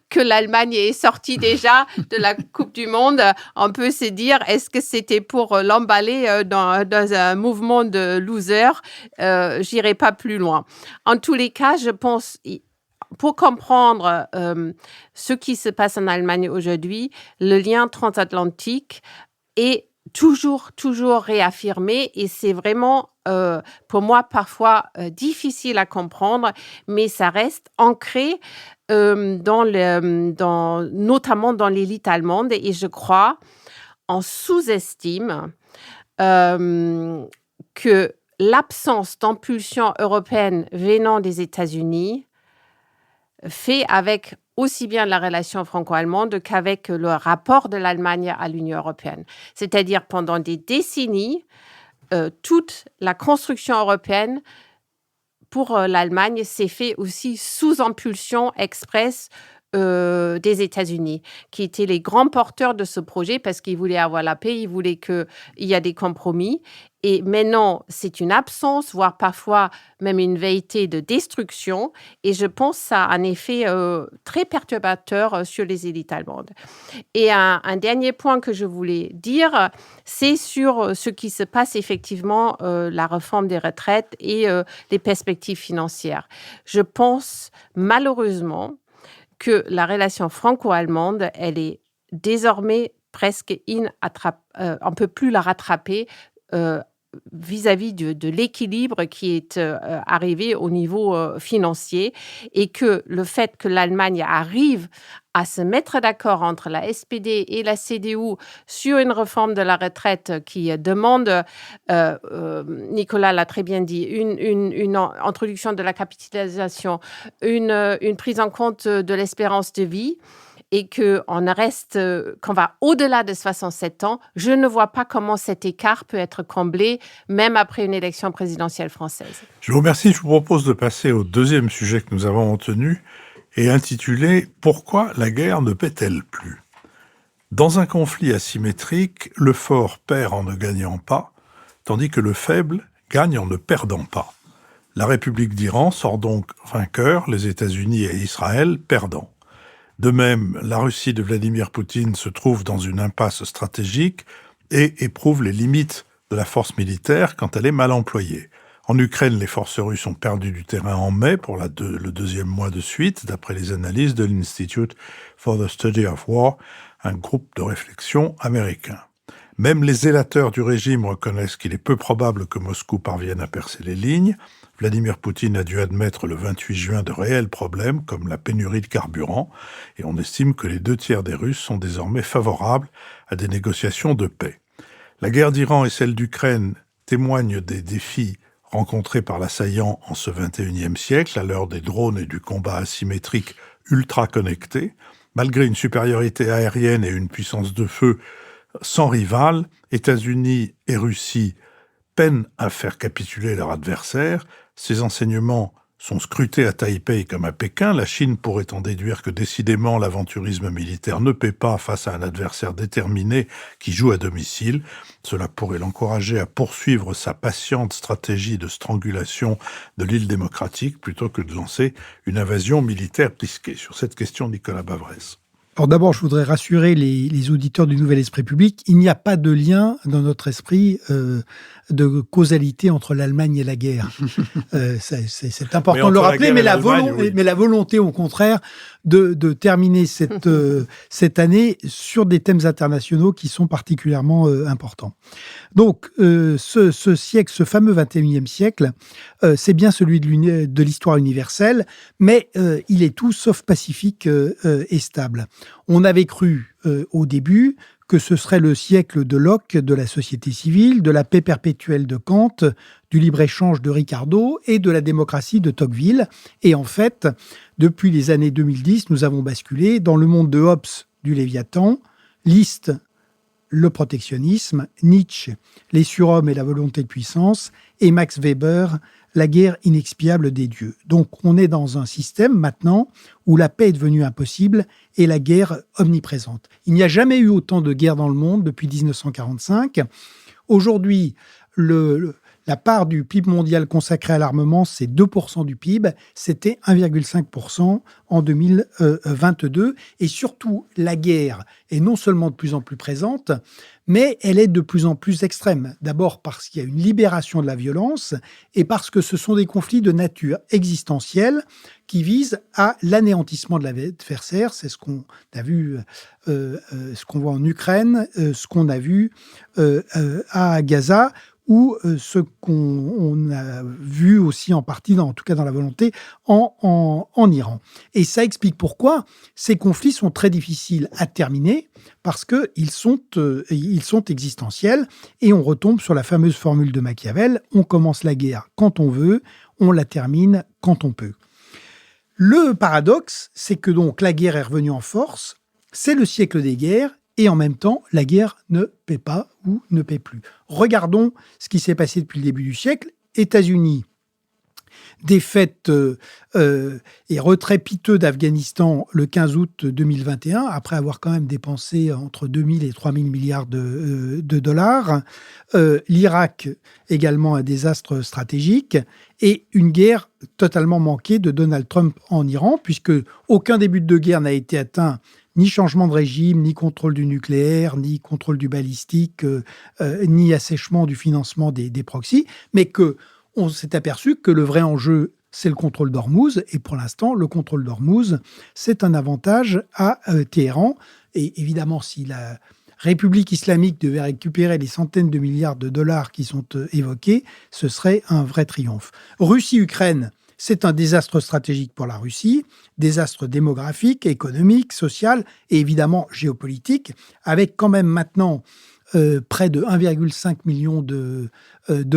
que l'Allemagne est sortie déjà de la Coupe du Monde, on peut se dire, est-ce que c'était pour l'emballer dans un mouvement de losers? J'irai pas plus loin. En tous les cas, je pense, pour comprendre ce qui se passe en Allemagne aujourd'hui, le lien transatlantique est toujours réaffirmé, et c'est vraiment, pour moi, parfois difficile à comprendre, mais ça reste ancré notamment dans l'élite allemande, et je crois, on sous-estime que l'absence d'impulsion européenne venant des États-Unis fait avec aussi bien la relation franco-allemande qu'avec le rapport de l'Allemagne à l'Union européenne. C'est-à-dire, pendant des décennies, toute la construction européenne pour l'Allemagne s'est fait aussi sous impulsion express des États-Unis, qui étaient les grands porteurs de ce projet parce qu'ils voulaient avoir la paix, ils voulaient qu'il y ait des compromis. Et maintenant, c'est une absence, voire parfois même une velléité de destruction. Et je pense que ça a un effet très perturbateur sur les élites allemandes. Et un dernier point que je voulais dire, c'est sur ce qui se passe effectivement, la réforme des retraites et les perspectives financières. Je pense malheureusement que la relation franco-allemande, elle est désormais presque on ne peut plus la rattraper vis-à-vis de l'équilibre qui est arrivé au niveau financier, et que le fait que l'Allemagne arrive à se mettre d'accord entre la SPD et la CDU sur une réforme de la retraite qui demande, Nicolas l'a très bien dit, une introduction de la capitalisation, une prise en compte de l'espérance de vie, et qu'on va au-delà de 67 ans, je ne vois pas comment cet écart peut être comblé, même après une élection présidentielle française. Je vous remercie. Je vous propose de passer au deuxième sujet que nous avons retenu et intitulé « Pourquoi la guerre ne paie-t-elle plus ?» Dans un conflit asymétrique, le fort perd en ne gagnant pas, tandis que le faible gagne en ne perdant pas. La République d'Iran sort donc vainqueur, les États-Unis et Israël perdants. De même, la Russie de Vladimir Poutine se trouve dans une impasse stratégique et éprouve les limites de la force militaire quand elle est mal employée. En Ukraine, les forces russes ont perdu du terrain en mai pour le deuxième mois de suite, d'après les analyses de l'Institute for the Study of War, un groupe de réflexion américain. Même les zélateurs du régime reconnaissent qu'il est peu probable que Moscou parvienne à percer les lignes. Vladimir Poutine a dû admettre le 28 juin de réels problèmes comme la pénurie de carburant, et on estime que les 2/3 des Russes sont désormais favorables à des négociations de paix. La guerre d'Iran et celle d'Ukraine témoignent des défis rencontrés par l'assaillant en ce XXIe siècle, à l'heure des drones et du combat asymétrique ultra connecté. Malgré une supériorité aérienne et une puissance de feu sans rival, États-Unis et Russie peinent à faire capituler leur adversaire. Ces enseignements sont scrutés à Taipei comme à Pékin. La Chine pourrait en déduire que décidément l'aventurisme militaire ne paie pas face à un adversaire déterminé qui joue à domicile. Cela pourrait l'encourager à poursuivre sa patiente stratégie de strangulation de l'île démocratique plutôt que de lancer une invasion militaire risquée. Sur cette question, Nicolas Bavrez. Alors d'abord, je voudrais rassurer les auditeurs du Nouvel Esprit Public. Il n'y a pas de lien dans notre esprit de causalité entre l'Allemagne et la guerre. C'est important de le rappeler, mais la volonté, au contraire, de terminer cette année sur des thèmes internationaux qui sont particulièrement importants. Donc, ce siècle, ce fameux 21e siècle, c'est bien celui de l'histoire universelle, mais il est tout sauf pacifique et stable. On avait cru au début que ce serait le siècle de Locke, de la société civile, de la paix perpétuelle de Kant, du libre-échange de Ricardo et de la démocratie de Tocqueville. Et en fait, depuis les années 2010, nous avons basculé dans le monde de Hobbes, du Léviathan, List, le protectionnisme, Nietzsche, les surhommes et la volonté de puissance, et Max Weber, la guerre inexpiable des dieux. Donc on est dans un système maintenant où la paix est devenue impossible et la guerre omniprésente. Il n'y a jamais eu autant de guerres dans le monde depuis 1945. Aujourd'hui, la part du PIB mondial consacrée à l'armement, c'est 2% du PIB. C'était 1,5% en 2022. Et surtout, la guerre est non seulement de plus en plus présente, mais elle est de plus en plus extrême. D'abord parce qu'il y a une libération de la violence et parce que ce sont des conflits de nature existentielle qui visent à l'anéantissement de l'adversaire. C'est ce qu'on a vu, ce qu'on voit en Ukraine, ce qu'on a vu à Gaza, ou ce qu'on a vu aussi en partie, en tout cas dans la volonté, en Iran. Et ça explique pourquoi ces conflits sont très difficiles à terminer, parce qu'ils sont existentiels, et on retombe sur la fameuse formule de Machiavel, on commence la guerre quand on veut, on la termine quand on peut. Le paradoxe, c'est que donc la guerre est revenue en force, c'est le siècle des guerres, et en même temps, la guerre ne paie pas ou ne paie plus. Regardons ce qui s'est passé depuis le début du siècle. États-Unis, défaite et retrait piteux d'Afghanistan le 15 août 2021, après avoir quand même dépensé entre 2 000 et 3 000 milliards de dollars. L'Irak, également un désastre stratégique. Et une guerre totalement manquée de Donald Trump en Iran, puisque aucun début de guerre n'a été atteint, ni changement de régime, ni contrôle du nucléaire, ni contrôle du balistique, ni assèchement du financement des proxys, mais qu'on s'est aperçu que le vrai enjeu, c'est le contrôle d'Ormuz, et pour l'instant, le contrôle d'Ormuz, c'est un avantage à Téhéran. Et évidemment, si la République islamique devait récupérer les centaines de milliards de dollars qui sont évoqués, ce serait un vrai triomphe. Russie-Ukraine, c'est un désastre stratégique pour la Russie, désastre démographique, économique, social et évidemment géopolitique, avec quand même maintenant près de 1,5 million de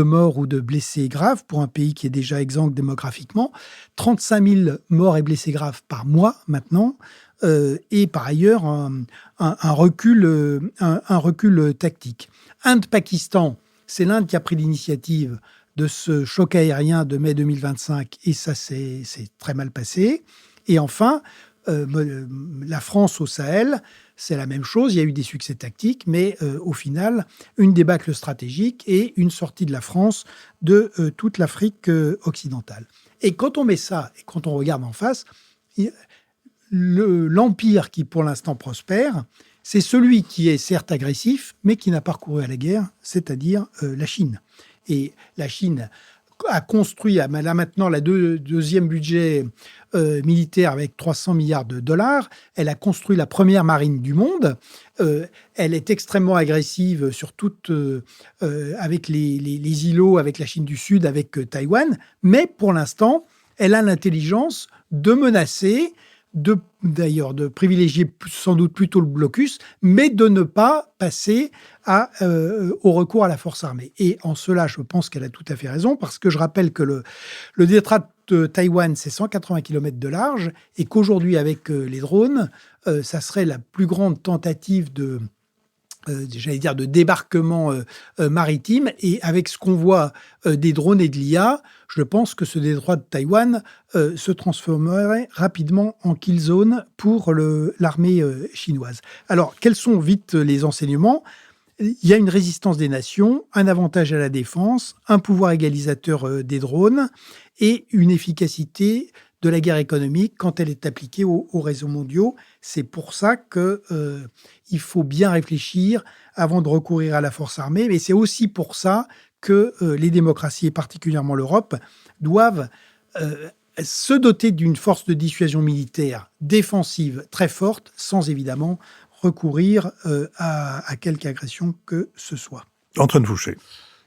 morts ou de blessés graves pour un pays qui est déjà exsangue démographiquement, 35 000 morts et blessés graves par mois maintenant, et par ailleurs un recul tactique. Inde-Pakistan, c'est l'Inde qui a pris l'initiative de ce choc aérien de mai 2025, et ça, c'est très mal passé. Et enfin, la France au Sahel, c'est la même chose. Il y a eu des succès tactiques, mais au final, une débâcle stratégique et une sortie de la France de toute l'Afrique occidentale. Et quand on met ça, et quand on regarde en face, l'empire qui, pour l'instant, prospère, c'est celui qui est certes agressif, mais qui n'a pas recouru à la guerre, c'est-à-dire la Chine. Et la Chine a construit, là maintenant, la deuxième budget militaire avec 300 milliards de dollars. Elle a construit la première marine du monde. Elle est extrêmement agressive sur avec les îlots, avec la Chine du Sud, avec Taïwan. Mais pour l'instant, elle a l'intelligence de menacer, de privilégier sans doute plutôt le blocus, mais de ne pas passer au recours à la force armée. Et en cela, je pense qu'elle a tout à fait raison, parce que je rappelle que le détroit de Taïwan, c'est 180 km de large, et qu'aujourd'hui, avec les drones, ça serait la plus grande tentative de débarquement maritime. Et avec ce qu'on voit des drones et de l'IA, je pense que ce détroit de Taïwan se transformerait rapidement en kill zone pour l'armée chinoise. Alors, quels sont vite les enseignements ? Il y a une résistance des nations, un avantage à la défense, un pouvoir égalisateur des drones et une efficacité de la guerre économique quand elle est appliquée aux réseaux mondiaux. C'est pour ça qu'il faut bien réfléchir avant de recourir à la force armée, mais c'est aussi pour ça que les démocraties, et particulièrement l'Europe, doivent se doter d'une force de dissuasion militaire défensive très forte, sans évidemment recourir à quelque agression que ce soit. Antoine Fouché.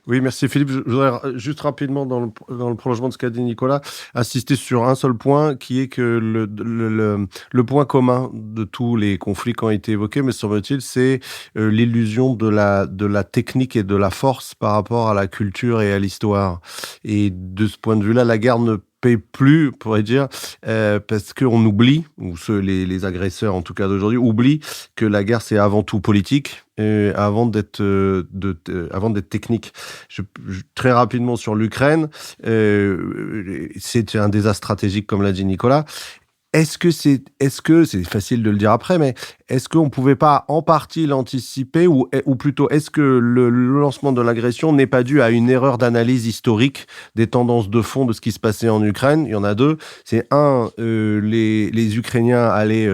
Oui, merci Philippe. Je voudrais juste rapidement, dans le prolongement de ce qu'a dit Nicolas, insister sur un seul point, qui est que le point commun de tous les conflits qui ont été évoqués, me semble-t-il, c'est l'illusion de la technique et de la force par rapport à la culture et à l'histoire. Et de ce point de vue-là, la guerre ne paye plus, on pourrait dire, parce qu'on oublie, ou les agresseurs en tout cas d'aujourd'hui, oublient que la guerre c'est avant tout politique, avant d'être technique. Très rapidement sur l'Ukraine, c'est un désastre stratégique comme l'a dit Nicolas. Est-ce que c'est facile de le dire après, mais est-ce qu'on ne pouvait pas en partie l'anticiper ou plutôt est-ce que le lancement de l'agression n'est pas dû à une erreur d'analyse historique des tendances de fond de ce qui se passait en Ukraine? Il y en a deux. C'est les Ukrainiens allaient,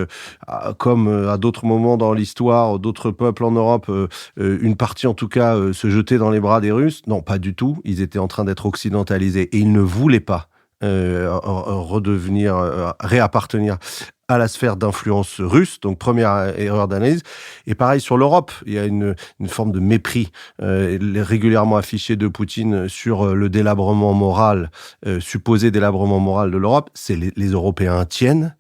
comme à d'autres moments dans l'histoire, d'autres peuples en Europe, une partie en tout cas, se jeter dans les bras des Russes. Non, pas du tout. Ils étaient en train d'être occidentalisés et ils ne voulaient pas réappartenir à la sphère d'influence russe, donc première erreur d'analyse. Et pareil sur l'Europe, il y a une forme de mépris régulièrement affiché de Poutine sur le délabrement moral, supposé délabrement moral de l'Europe. C'est les Européens tiennent,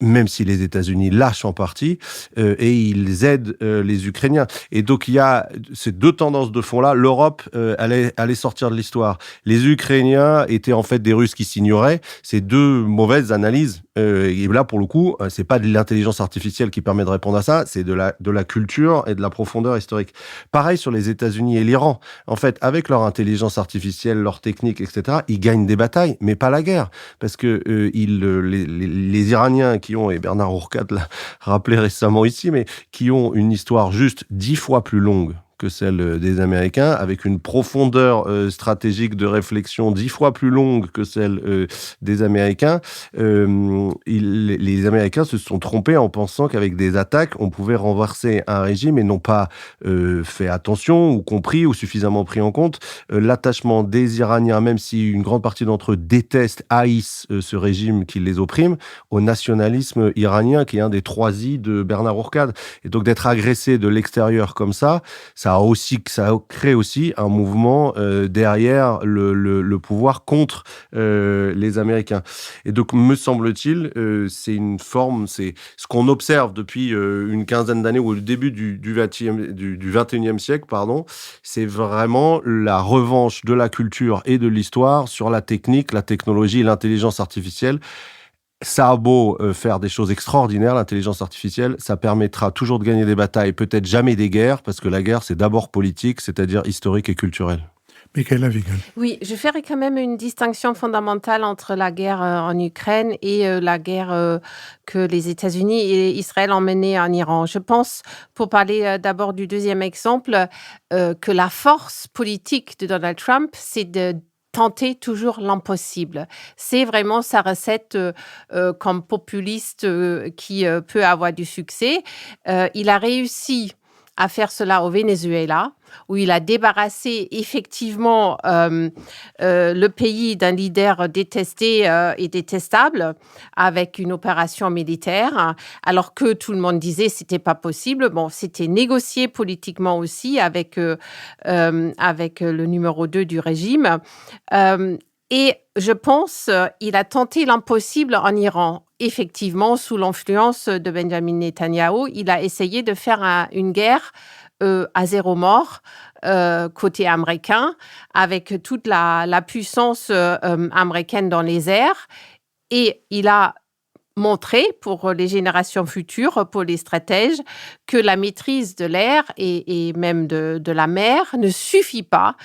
même si les États-Unis lâchent en partie, et ils aident les Ukrainiens. Et donc, il y a ces deux tendances de fond-là. L'Europe allait sortir de l'histoire. Les Ukrainiens étaient en fait des Russes qui s'ignoraient. C'est deux mauvaises analyses. Et là, pour le coup, c'est pas de l'intelligence artificielle qui permet de répondre à ça, c'est de la culture et de la profondeur historique. Pareil sur les États-Unis et l'Iran. En fait, avec leur intelligence artificielle, leur technique, etc., ils gagnent des batailles, mais pas la guerre. Parce que les Iraniens et Bernard Ourcade l'a rappelé récemment ici, mais qui ont une histoire juste 10 fois plus longue que celle des Américains, avec une profondeur stratégique de réflexion 10 fois plus longue que celle des Américains. Les Américains se sont trompés en pensant qu'avec des attaques, on pouvait renverser un régime et n'ont pas fait attention ou compris ou suffisamment pris en compte l'attachement des Iraniens, même si une grande partie d'entre eux détestent, haïssent ce régime qui les opprime, au nationalisme iranien, qui est un des 3 I de Bernard Ourcade. Et donc d'être agressé de l'extérieur comme ça crée aussi un mouvement derrière le pouvoir contre les Américains. Et donc, me semble-t-il, c'est ce qu'on observe depuis une quinzaine d'années, ou au début du 21e siècle, c'est vraiment la revanche de la culture et de l'histoire sur la technique, la technologie et l'intelligence artificielle. Ça a beau faire des choses extraordinaires, l'intelligence artificielle, ça permettra toujours de gagner des batailles, peut-être jamais des guerres, parce que la guerre, c'est d'abord politique, c'est-à-dire historique et culturelle. Michaela Wiegel. Oui, je ferai quand même une distinction fondamentale entre la guerre en Ukraine et la guerre que les États-Unis et Israël ont menée en Iran. Je pense, pour parler d'abord du deuxième exemple, que la force politique de Donald Trump, c'est de tenter toujours l'impossible. C'est vraiment sa recette comme populiste qui peut avoir du succès. Il a réussi à faire cela au Venezuela, où il a débarrassé effectivement le pays d'un leader détesté et détestable avec une opération militaire, alors que tout le monde disait que c'était pas possible. Bon, c'était négocié politiquement aussi avec le numéro 2 du régime. Et je pense qu'il a tenté l'impossible en Iran. Effectivement, sous l'influence de Benjamin Netanyahou, il a essayé de faire une guerre à 0 mort côté américain, avec toute la puissance américaine dans les airs. Et il a montré pour les générations futures, pour les stratèges, que la maîtrise de l'air et même de la mer ne suffit pas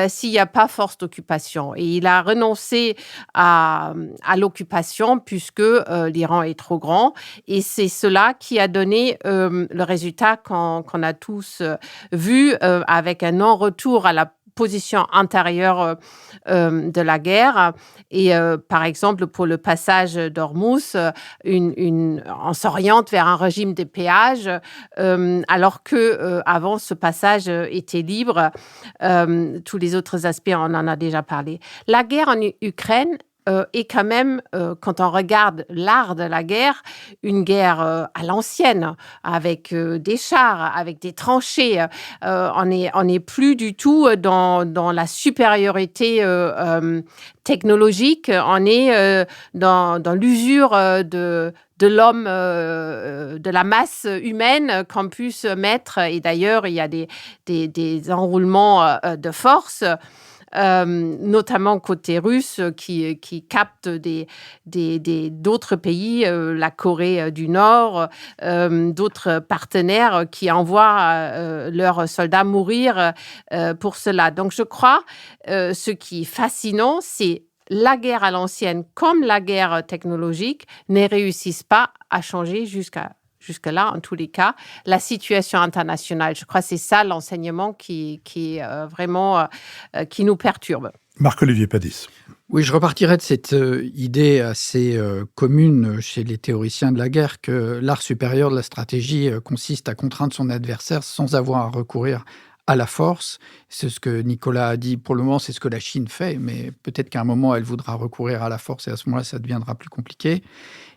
s'il n'y a pas force d'occupation. Et il a renoncé à l'occupation puisque l'Iran est trop grand. Et c'est cela qui a donné le résultat qu'on a tous vu avec un non-retour à la position intérieure de la guerre. Et par exemple, pour le passage d'Ormuz, on s'oriente vers un régime de péage, alors que avant ce passage était libre. Tous les autres aspects, on en a déjà parlé. La guerre en Ukraine est quand même, quand on regarde l'art de la guerre, une guerre à l'ancienne, avec des chars, avec des tranchées. On est plus du tout dans la supériorité technologique. On est dans l'usure de l'homme, de la masse humaine qu'on puisse mettre. Et d'ailleurs, il y a des enroulements de force, notamment côté russe, qui captent d'autres pays, la Corée du Nord, d'autres partenaires qui envoient leurs soldats mourir pour cela. Donc je crois, ce qui est fascinant, c'est la guerre à l'ancienne comme la guerre technologique ne réussissent pas à changer jusque-là, en tous les cas, la situation internationale. Je crois que c'est ça l'enseignement qui vraiment qui nous perturbe. Marc-Olivier Padis. Oui, je repartirais de cette idée assez commune chez les théoriciens de la guerre que l'art supérieur de la stratégie consiste à contraindre son adversaire sans avoir à recourir à la force. C'est ce que Nicolas a dit. Pour le moment, c'est ce que la Chine fait, mais peut-être qu'à un moment, elle voudra recourir à la force et à ce moment-là, ça deviendra plus compliqué.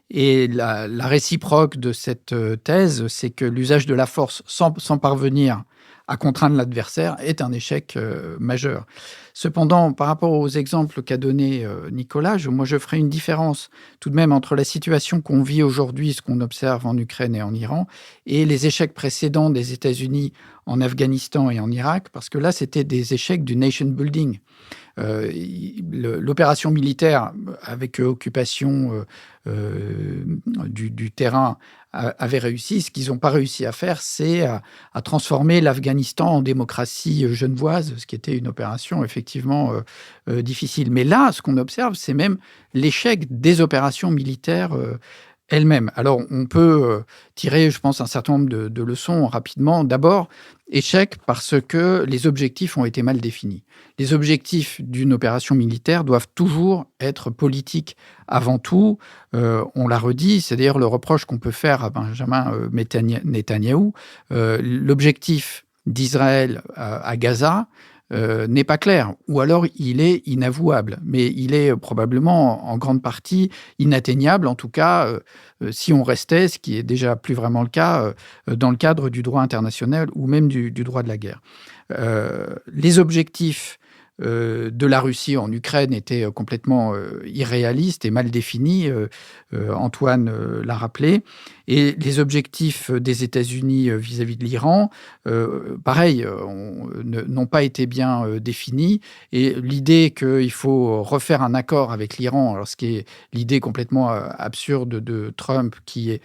Et la réciproque de cette thèse, c'est que l'usage de la force sans parvenir à contraindre l'adversaire est un échec majeur. Cependant, par rapport aux exemples qu'a donné Nicolas, moi je ferai une différence tout de même entre la situation qu'on vit aujourd'hui, ce qu'on observe en Ukraine et en Iran, et les échecs précédents des États-Unis en Afghanistan et en Irak, parce que là, c'était des échecs du nation building. L'opération militaire avec occupation du terrain avait réussi. Ce qu'ils n'ont pas réussi à faire, c'est à transformer l'Afghanistan en démocratie genevoise, ce qui était une opération effectivement difficile. Mais là, ce qu'on observe, c'est même l'échec des opérations militaires elles-mêmes. Alors, on peut tirer, je pense, un certain nombre de leçons rapidement. D'abord, échec parce que les objectifs ont été mal définis. Les objectifs d'une opération militaire doivent toujours être politiques avant tout. On l'a redit, c'est d'ailleurs le reproche qu'on peut faire à Benjamin Netanyahou. L'objectif d'Israël à Gaza n'est pas clair, ou alors il est inavouable, mais il est probablement en grande partie inatteignable, en tout cas si on restait, ce qui est déjà plus vraiment le cas, dans le cadre du droit international ou même du droit de la guerre. Les objectifs de la Russie en Ukraine étaient complètement irréalistes et mal définis, Antoine l'a rappelé. Et les objectifs des États-Unis vis-à-vis de l'Iran, pareil, n'ont pas été bien définis. Et l'idée qu'il faut refaire un accord avec l'Iran, alors ce qui est l'idée complètement absurde de Trump, qui est,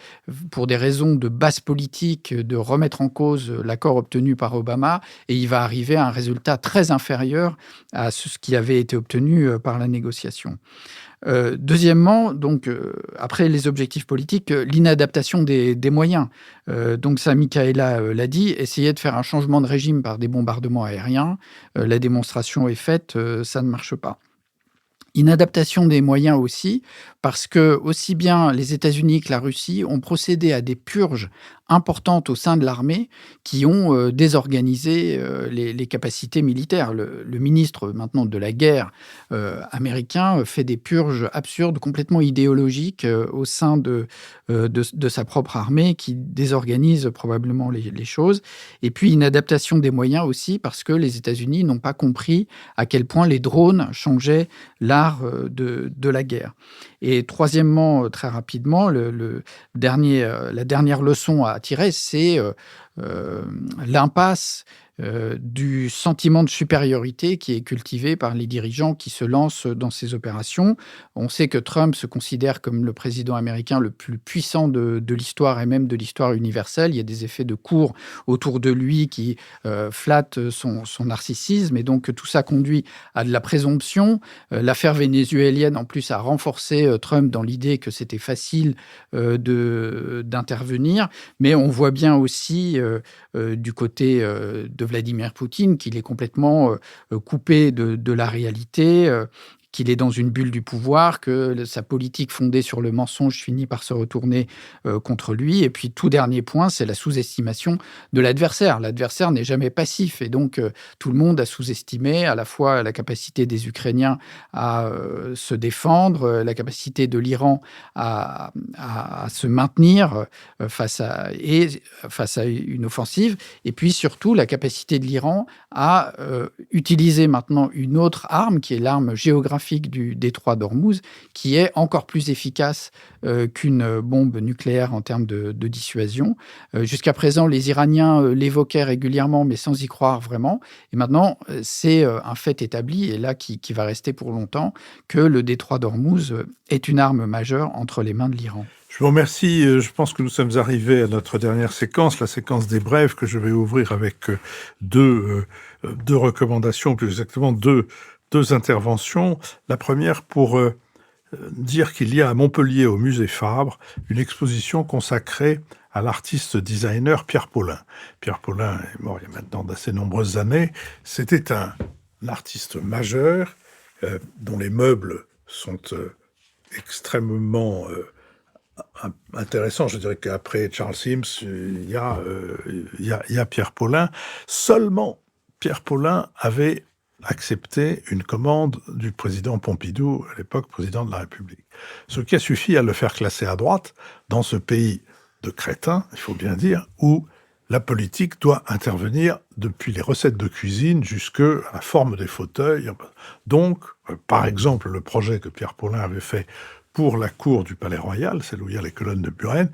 pour des raisons de base politique, de remettre en cause l'accord obtenu par Obama, et il va arriver à un résultat très inférieur à ce qui avait été obtenu par la négociation. Deuxièmement, donc, après les objectifs politiques, l'inadaptation des moyens. Donc ça, Michaela l'a dit, essayer de faire un changement de régime par des bombardements aériens, la démonstration est faite, ça ne marche pas. Inadaptation des moyens aussi, parce que aussi bien les États-Unis que la Russie ont procédé à des purges importantes au sein de l'armée qui ont désorganisé les capacités militaires. Le ministre maintenant de la guerre américain fait des purges absurdes, complètement idéologiques au sein de sa propre armée qui désorganise probablement les choses. Et puis une adaptation des moyens aussi parce que les États-Unis n'ont pas compris à quel point les drones changeaient l'art de la guerre. Et troisièmement, très rapidement, la dernière leçon à tirer, c'est l'impasse du sentiment de supériorité qui est cultivé par les dirigeants qui se lancent dans ces opérations. On sait que Trump se considère comme le président américain le plus puissant de l'histoire et même de l'histoire universelle. Il y a des effets de cour autour de lui qui flattent son narcissisme et donc tout ça conduit à de la présomption. L'affaire vénézuélienne, en plus, a renforcé Trump dans l'idée que c'était facile d'intervenir. Mais on voit bien aussi du côté de Vladimir Poutine, qu'il est complètement coupé de la réalité, qu'il est dans une bulle du pouvoir, que sa politique fondée sur le mensonge finit par se retourner contre lui. Et puis, tout dernier point, c'est la sous-estimation de l'adversaire. L'adversaire n'est jamais passif. Et donc, tout le monde a sous-estimé à la fois la capacité des Ukrainiens à se défendre, la capacité de l'Iran à se maintenir face à une offensive, et puis surtout la capacité de l'Iran à utiliser maintenant une autre arme, qui est l'arme géographique du détroit d'Ormuz, qui est encore plus efficace qu'une bombe nucléaire en termes de dissuasion. Jusqu'à présent, les Iraniens l'évoquaient régulièrement, mais sans y croire vraiment. Et maintenant, c'est un fait établi, et là qui va rester pour longtemps, que le détroit d'Ormuz est une arme majeure entre les mains de l'Iran. Je vous remercie. Je pense que nous sommes arrivés à notre dernière séquence, la séquence des brèves, que je vais ouvrir avec deux recommandations, plus exactement deux interventions. La première pour dire qu'il y a à Montpellier, au musée Fabre, une exposition consacrée à l'artiste designer Pierre Paulin. Pierre Paulin est mort il y a maintenant d'assez nombreuses années. C'était un artiste majeur dont les meubles sont extrêmement intéressant. Je dirais qu'après Charles Sims, il y a Pierre Paulin. Seulement, Pierre Paulin avait accepté une commande du président Pompidou, à l'époque président de la République. Ce qui a suffi à le faire classer à droite dans ce pays de crétins, il faut bien dire, où la politique doit intervenir depuis les recettes de cuisine jusqu'à la forme des fauteuils. Donc, par exemple, le projet que Pierre Paulin avait fait pour la cour du Palais Royal, celle où il y a les colonnes de Buren,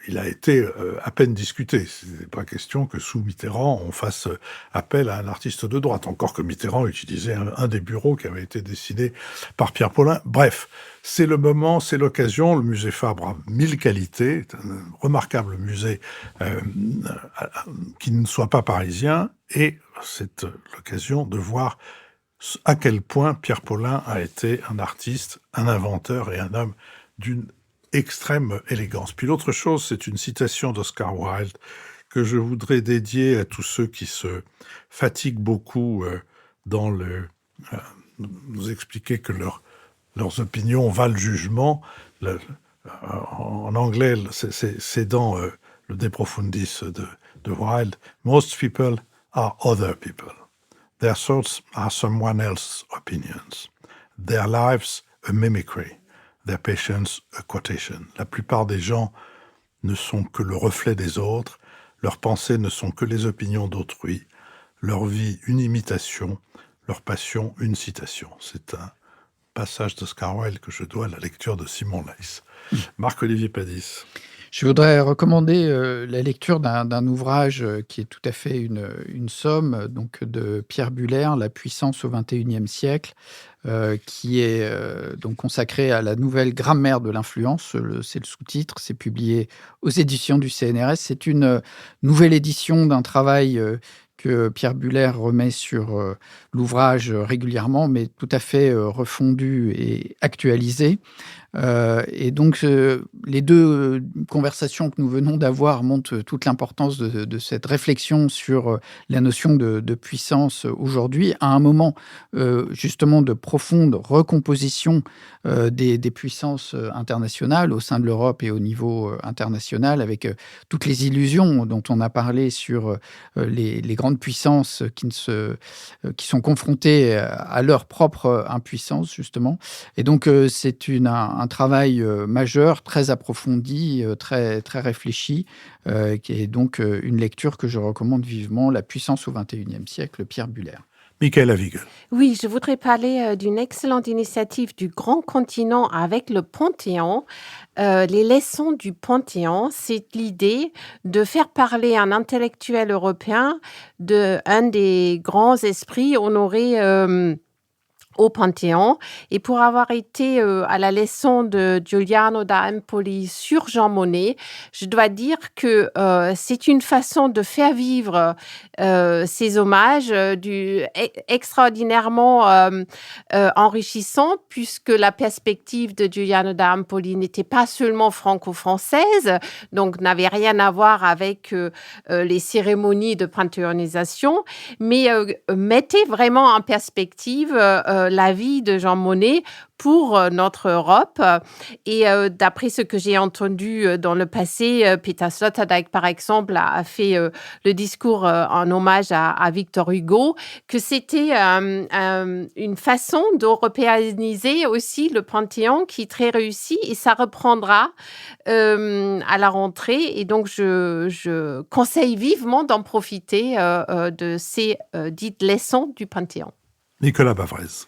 il a été à peine discuté. Ce n'est pas question que sous Mitterrand, on fasse appel à un artiste de droite, encore que Mitterrand utilisait un des bureaux qui avait été dessiné par Pierre Paulin. Bref, c'est le moment, c'est l'occasion. Le musée Fabre a 1000 qualités, c'est un remarquable musée qui ne soit pas parisien, et c'est l'occasion de voir à quel point Pierre Paulin a été un artiste, un inventeur et un homme d'une extrême élégance. Puis l'autre chose, c'est une citation d'Oscar Wilde que je voudrais dédier à tous ceux qui se fatiguent beaucoup dans nous expliquer que leurs opinions valent jugement. En anglais, c'est dans le De Profundis de Wilde. Most people are other people. Their thoughts are someone else's opinions. Their lives a mimicry. Their patience a quotation. La plupart des gens ne sont que le reflet des autres. Leurs pensées ne sont que les opinions d'autrui. Leur vie, une imitation. Leur passion, une citation. C'est un passage d'Oscar Wilde que je dois à la lecture de Simon Leys. Marc-Olivier Padis. Je voudrais recommander la lecture d'un ouvrage qui est tout à fait une somme, donc de Pierre Buller, La puissance au XXIe siècle, qui est donc consacré à la nouvelle grammaire de l'influence. C'est le sous-titre, c'est publié aux éditions du CNRS. C'est une nouvelle édition d'un travail que Pierre Buller remet sur l'ouvrage régulièrement, mais tout à fait refondu et actualisé. Et donc, les deux conversations que nous venons d'avoir montrent toute l'importance de cette réflexion sur la notion de puissance aujourd'hui, à un moment justement de profonde recomposition des puissances internationales au sein de l'Europe et au niveau international, avec toutes les illusions dont on a parlé sur les grandes puissances qui sont confrontées à leur propre impuissance, justement. Et donc, c'est un travail majeur, très approfondi, très, très réfléchi, qui est donc une lecture que je recommande vivement, La puissance au XXIe siècle, Pierre Buller. Michaëla Wiegel. Oui, je voudrais parler d'une excellente initiative du Grand Continent avec le Panthéon. Les leçons du Panthéon, c'est l'idée de faire parler un intellectuel européen d'un des grands esprits honorés au Panthéon. Et pour avoir été à la leçon de Giuliano da Empoli sur Jean Monnet, je dois dire que c'est une façon de faire vivre ces hommages extraordinairement enrichissant, puisque la perspective de Giuliano da Empoli n'était pas seulement franco-française, donc n'avait rien à voir avec les cérémonies de panthéonisation, mais mettait vraiment en perspective la vie de Jean Monnet pour notre Europe. Et d'après ce que j'ai entendu dans le passé, Peter Sloterdijk, par exemple, a fait le discours en hommage à Victor Hugo, que c'était une façon d'européaniser aussi le Panthéon qui est très réussi, et ça reprendra à la rentrée. Et donc, je conseille vivement d'en profiter de ces dites leçons du Panthéon. Nicolas Bavrez.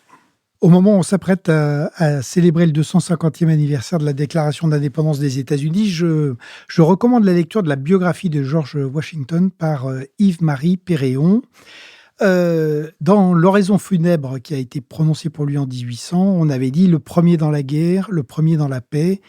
Au moment où on s'apprête à célébrer le 250e anniversaire de la Déclaration d'indépendance des États-Unis, je recommande la lecture de la biographie de George Washington par Yves-Marie Péréon. Dans l'oraison funèbre qui a été prononcée pour lui en 1800, on avait dit « le premier dans la guerre, le premier dans la paix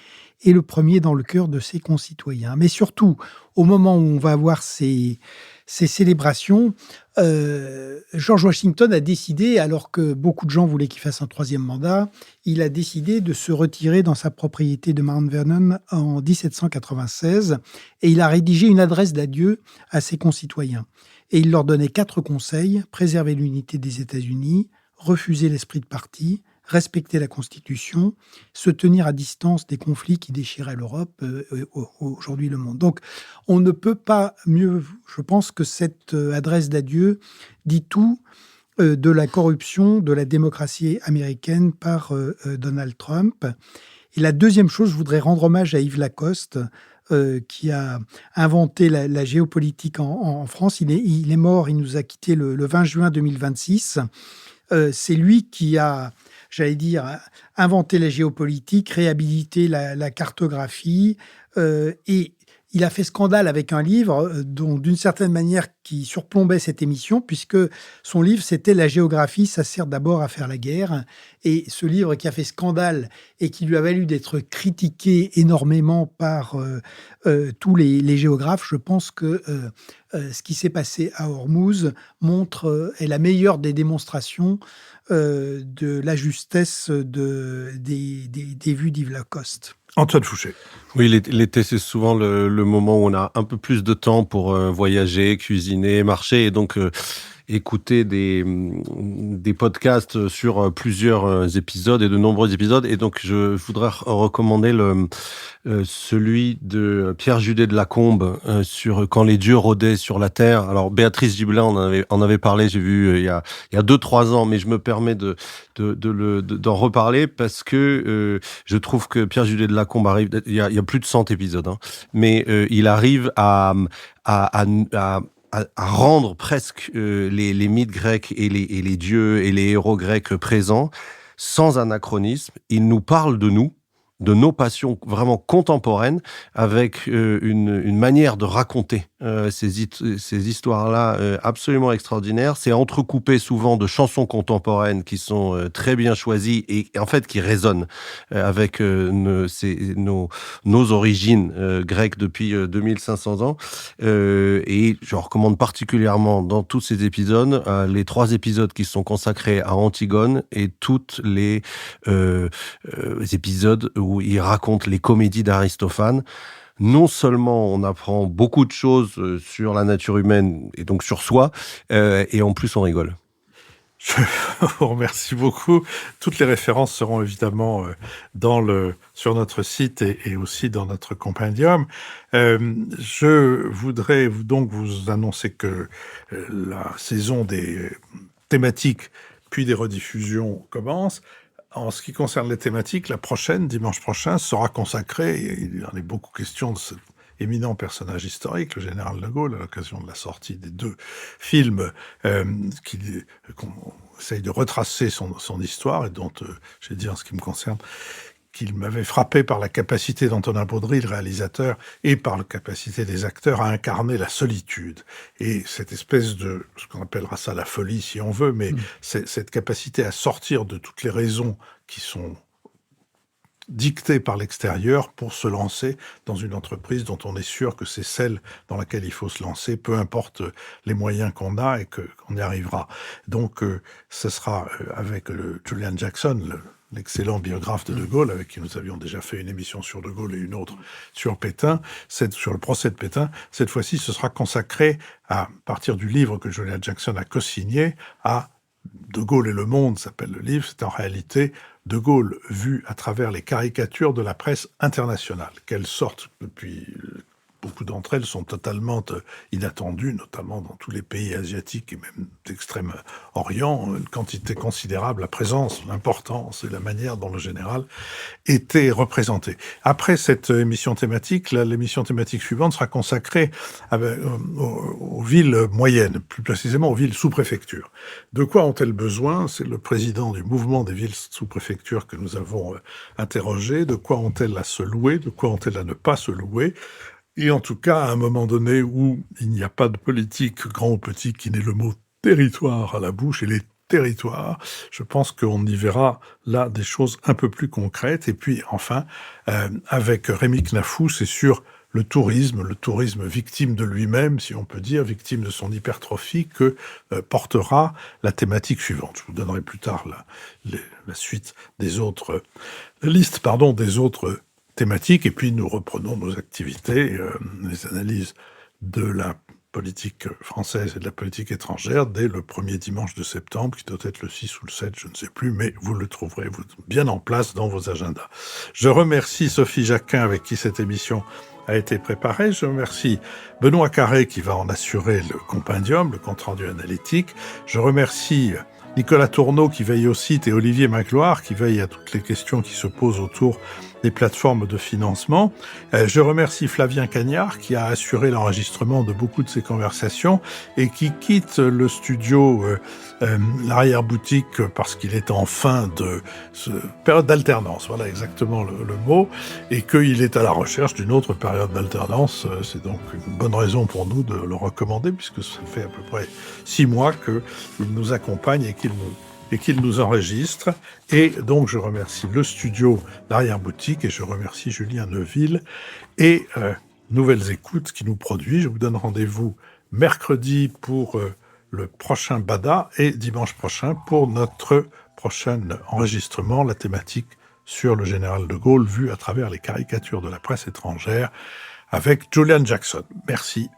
et le premier dans le cœur de ses concitoyens ». Mais surtout, au moment où on va avoir ces célébrations, George Washington a décidé, alors que beaucoup de gens voulaient qu'il fasse un troisième mandat, il a décidé de se retirer dans sa propriété de Mount Vernon en 1796, et il a rédigé une adresse d'adieu à ses concitoyens. Et il leur donnait 4 conseils: préserver l'unité des États-Unis, refuser l'esprit de parti, respecter la Constitution, se tenir à distance des conflits qui déchiraient l'Europe, aujourd'hui le monde. Donc, on ne peut pas mieux, je pense, que cette adresse d'adieu dit tout de la corruption de la démocratie américaine par Donald Trump. Et la deuxième chose, je voudrais rendre hommage à Yves Lacoste, qui a inventé la géopolitique en France. Il est mort, il nous a quittés le 20 juin 2026. C'est lui qui a, j'allais dire, inventé la géopolitique, réhabilité la cartographie, et il a fait scandale avec un livre dont, d'une certaine manière, qui surplombait cette émission, puisque son livre, c'était « La géographie, ça sert d'abord à faire la guerre ». Et ce livre qui a fait scandale et qui lui a valu d'être critiqué énormément par tous les géographes, je pense que ce qui s'est passé à Ormuz est la meilleure des démonstrations de la justesse des vues d'Yves Lacoste. Antoine Fouché. Oui, l'été, c'est souvent le moment où on a un peu plus de temps pour voyager, cuisiner, marcher, et donc écouter des podcasts sur plusieurs épisodes et de nombreux épisodes. Et donc, je voudrais recommander celui de Pierre Judet de Lacombe sur Quand les dieux rôdaient sur la terre. Alors, Béatrice Gibelin en avait parlé, j'ai vu il y a 2-3 ans, mais je me permets d'en reparler parce que je trouve que Pierre Judet de Lacombe arrive, il y a plus de 100 épisodes, hein, mais il arrive à rendre presque les mythes grecs et les dieux et les héros grecs présents sans anachronisme. Il nous parle de nous, de nos passions vraiment contemporaines, avec une manière de raconter ces histoires-là absolument extraordinaires. C'est entrecoupé souvent de chansons contemporaines qui sont très bien choisies et en fait qui résonnent avec nos origines grecques depuis 2500 ans. Et je recommande particulièrement dans tous ces épisodes les 3 épisodes qui sont consacrés à Antigone et toutes les épisodes où il raconte les comédies d'Aristophane. Non seulement on apprend beaucoup de choses sur la nature humaine et donc sur soi, et en plus on rigole. Je vous remercie beaucoup. Toutes les références seront évidemment sur notre site et aussi dans notre compendium. Je voudrais donc vous annoncer que la saison des thématiques puis des rediffusions commence. En ce qui concerne les thématiques, la prochaine, dimanche prochain, sera consacrée, il en est beaucoup question de cet éminent personnage historique, le général de Gaulle, à l'occasion de la sortie des 2 films qu'on essaye de retracer son histoire et dont, j'ai dit en ce qui me concerne, qu'il m'avait frappé par la capacité d'Antonin Baudry, le réalisateur, et par la capacité des acteurs à incarner la solitude. Et cette espèce de, ce qu'on appellera ça la folie si on veut, mais cette capacité à sortir de toutes les raisons qui sont dictées par l'extérieur pour se lancer dans une entreprise dont on est sûr que c'est celle dans laquelle il faut se lancer, peu importe les moyens qu'on a et qu'on y arrivera. Donc, ce sera avec Julian Jackson, l'excellent biographe de De Gaulle, avec qui nous avions déjà fait une émission sur De Gaulle et une autre sur Pétain, sur le procès de Pétain. Cette fois-ci, ce sera consacré, à partir du livre que Julian Jackson a co-signé, à De Gaulle et le monde, s'appelle le livre. C'est en réalité De Gaulle vu à travers les caricatures de la presse internationale, qu'elles sortent depuis... Beaucoup d'entre elles sont totalement inattendues, notamment dans tous les pays asiatiques et même d'Extrême-Orient. Une quantité considérable, la présence, l'importance et la manière dont le général était représenté. Après cette émission thématique, l'émission thématique suivante sera consacrée aux villes moyennes, plus précisément aux villes sous-préfectures. De quoi ont-elles besoin? C'est le président du mouvement des villes sous-préfectures que nous avons interrogé. De quoi ont-elles à se louer? De quoi ont-elles à ne pas se louer? Et en tout cas, à un moment donné où il n'y a pas de politique, grand ou petit, qui n'ait le mot territoire à la bouche, et les territoires, je pense qu'on y verra là des choses un peu plus concrètes. Et puis enfin, avec Rémi Knafou, c'est sur le tourisme victime de lui-même, si on peut dire, victime de son hypertrophie, que portera la thématique suivante. Je vous donnerai plus tard la suite des autres, la liste, des autres thématique, et puis nous reprenons nos activités, les analyses de la politique française et de la politique étrangère dès le premier dimanche de septembre, qui doit être le 6 ou le 7, je ne sais plus, mais vous le trouverez bien en place dans vos agendas. Je remercie Sophie Jacquin, avec qui cette émission a été préparée. Je remercie Benoît Carré, qui va en assurer le compendium, le compte-rendu analytique. Je remercie Nicolas Tourneau, qui veille au site, et Olivier Magloire, qui veille à toutes les questions qui se posent autour des plateformes de financement. Je remercie Flavien Cagnard, qui a assuré l'enregistrement de beaucoup de ces conversations et qui quitte le studio, l'arrière-boutique, parce qu'il est en fin de période d'alternance, voilà exactement le mot, et qu'il est à la recherche d'une autre période d'alternance. C'est donc une bonne raison pour nous de le recommander, puisque ça fait à peu près 6 mois qu'il nous accompagne et qu'il nous enregistre. Et donc, je remercie le studio d'arrière-boutique et je remercie Julien Neuville et Nouvelles Écoutes qui nous produit. Je vous donne rendez-vous mercredi pour le prochain BADA et dimanche prochain pour notre prochain enregistrement, la thématique sur le général de Gaulle vu à travers les caricatures de la presse étrangère avec Julian Jackson. Merci.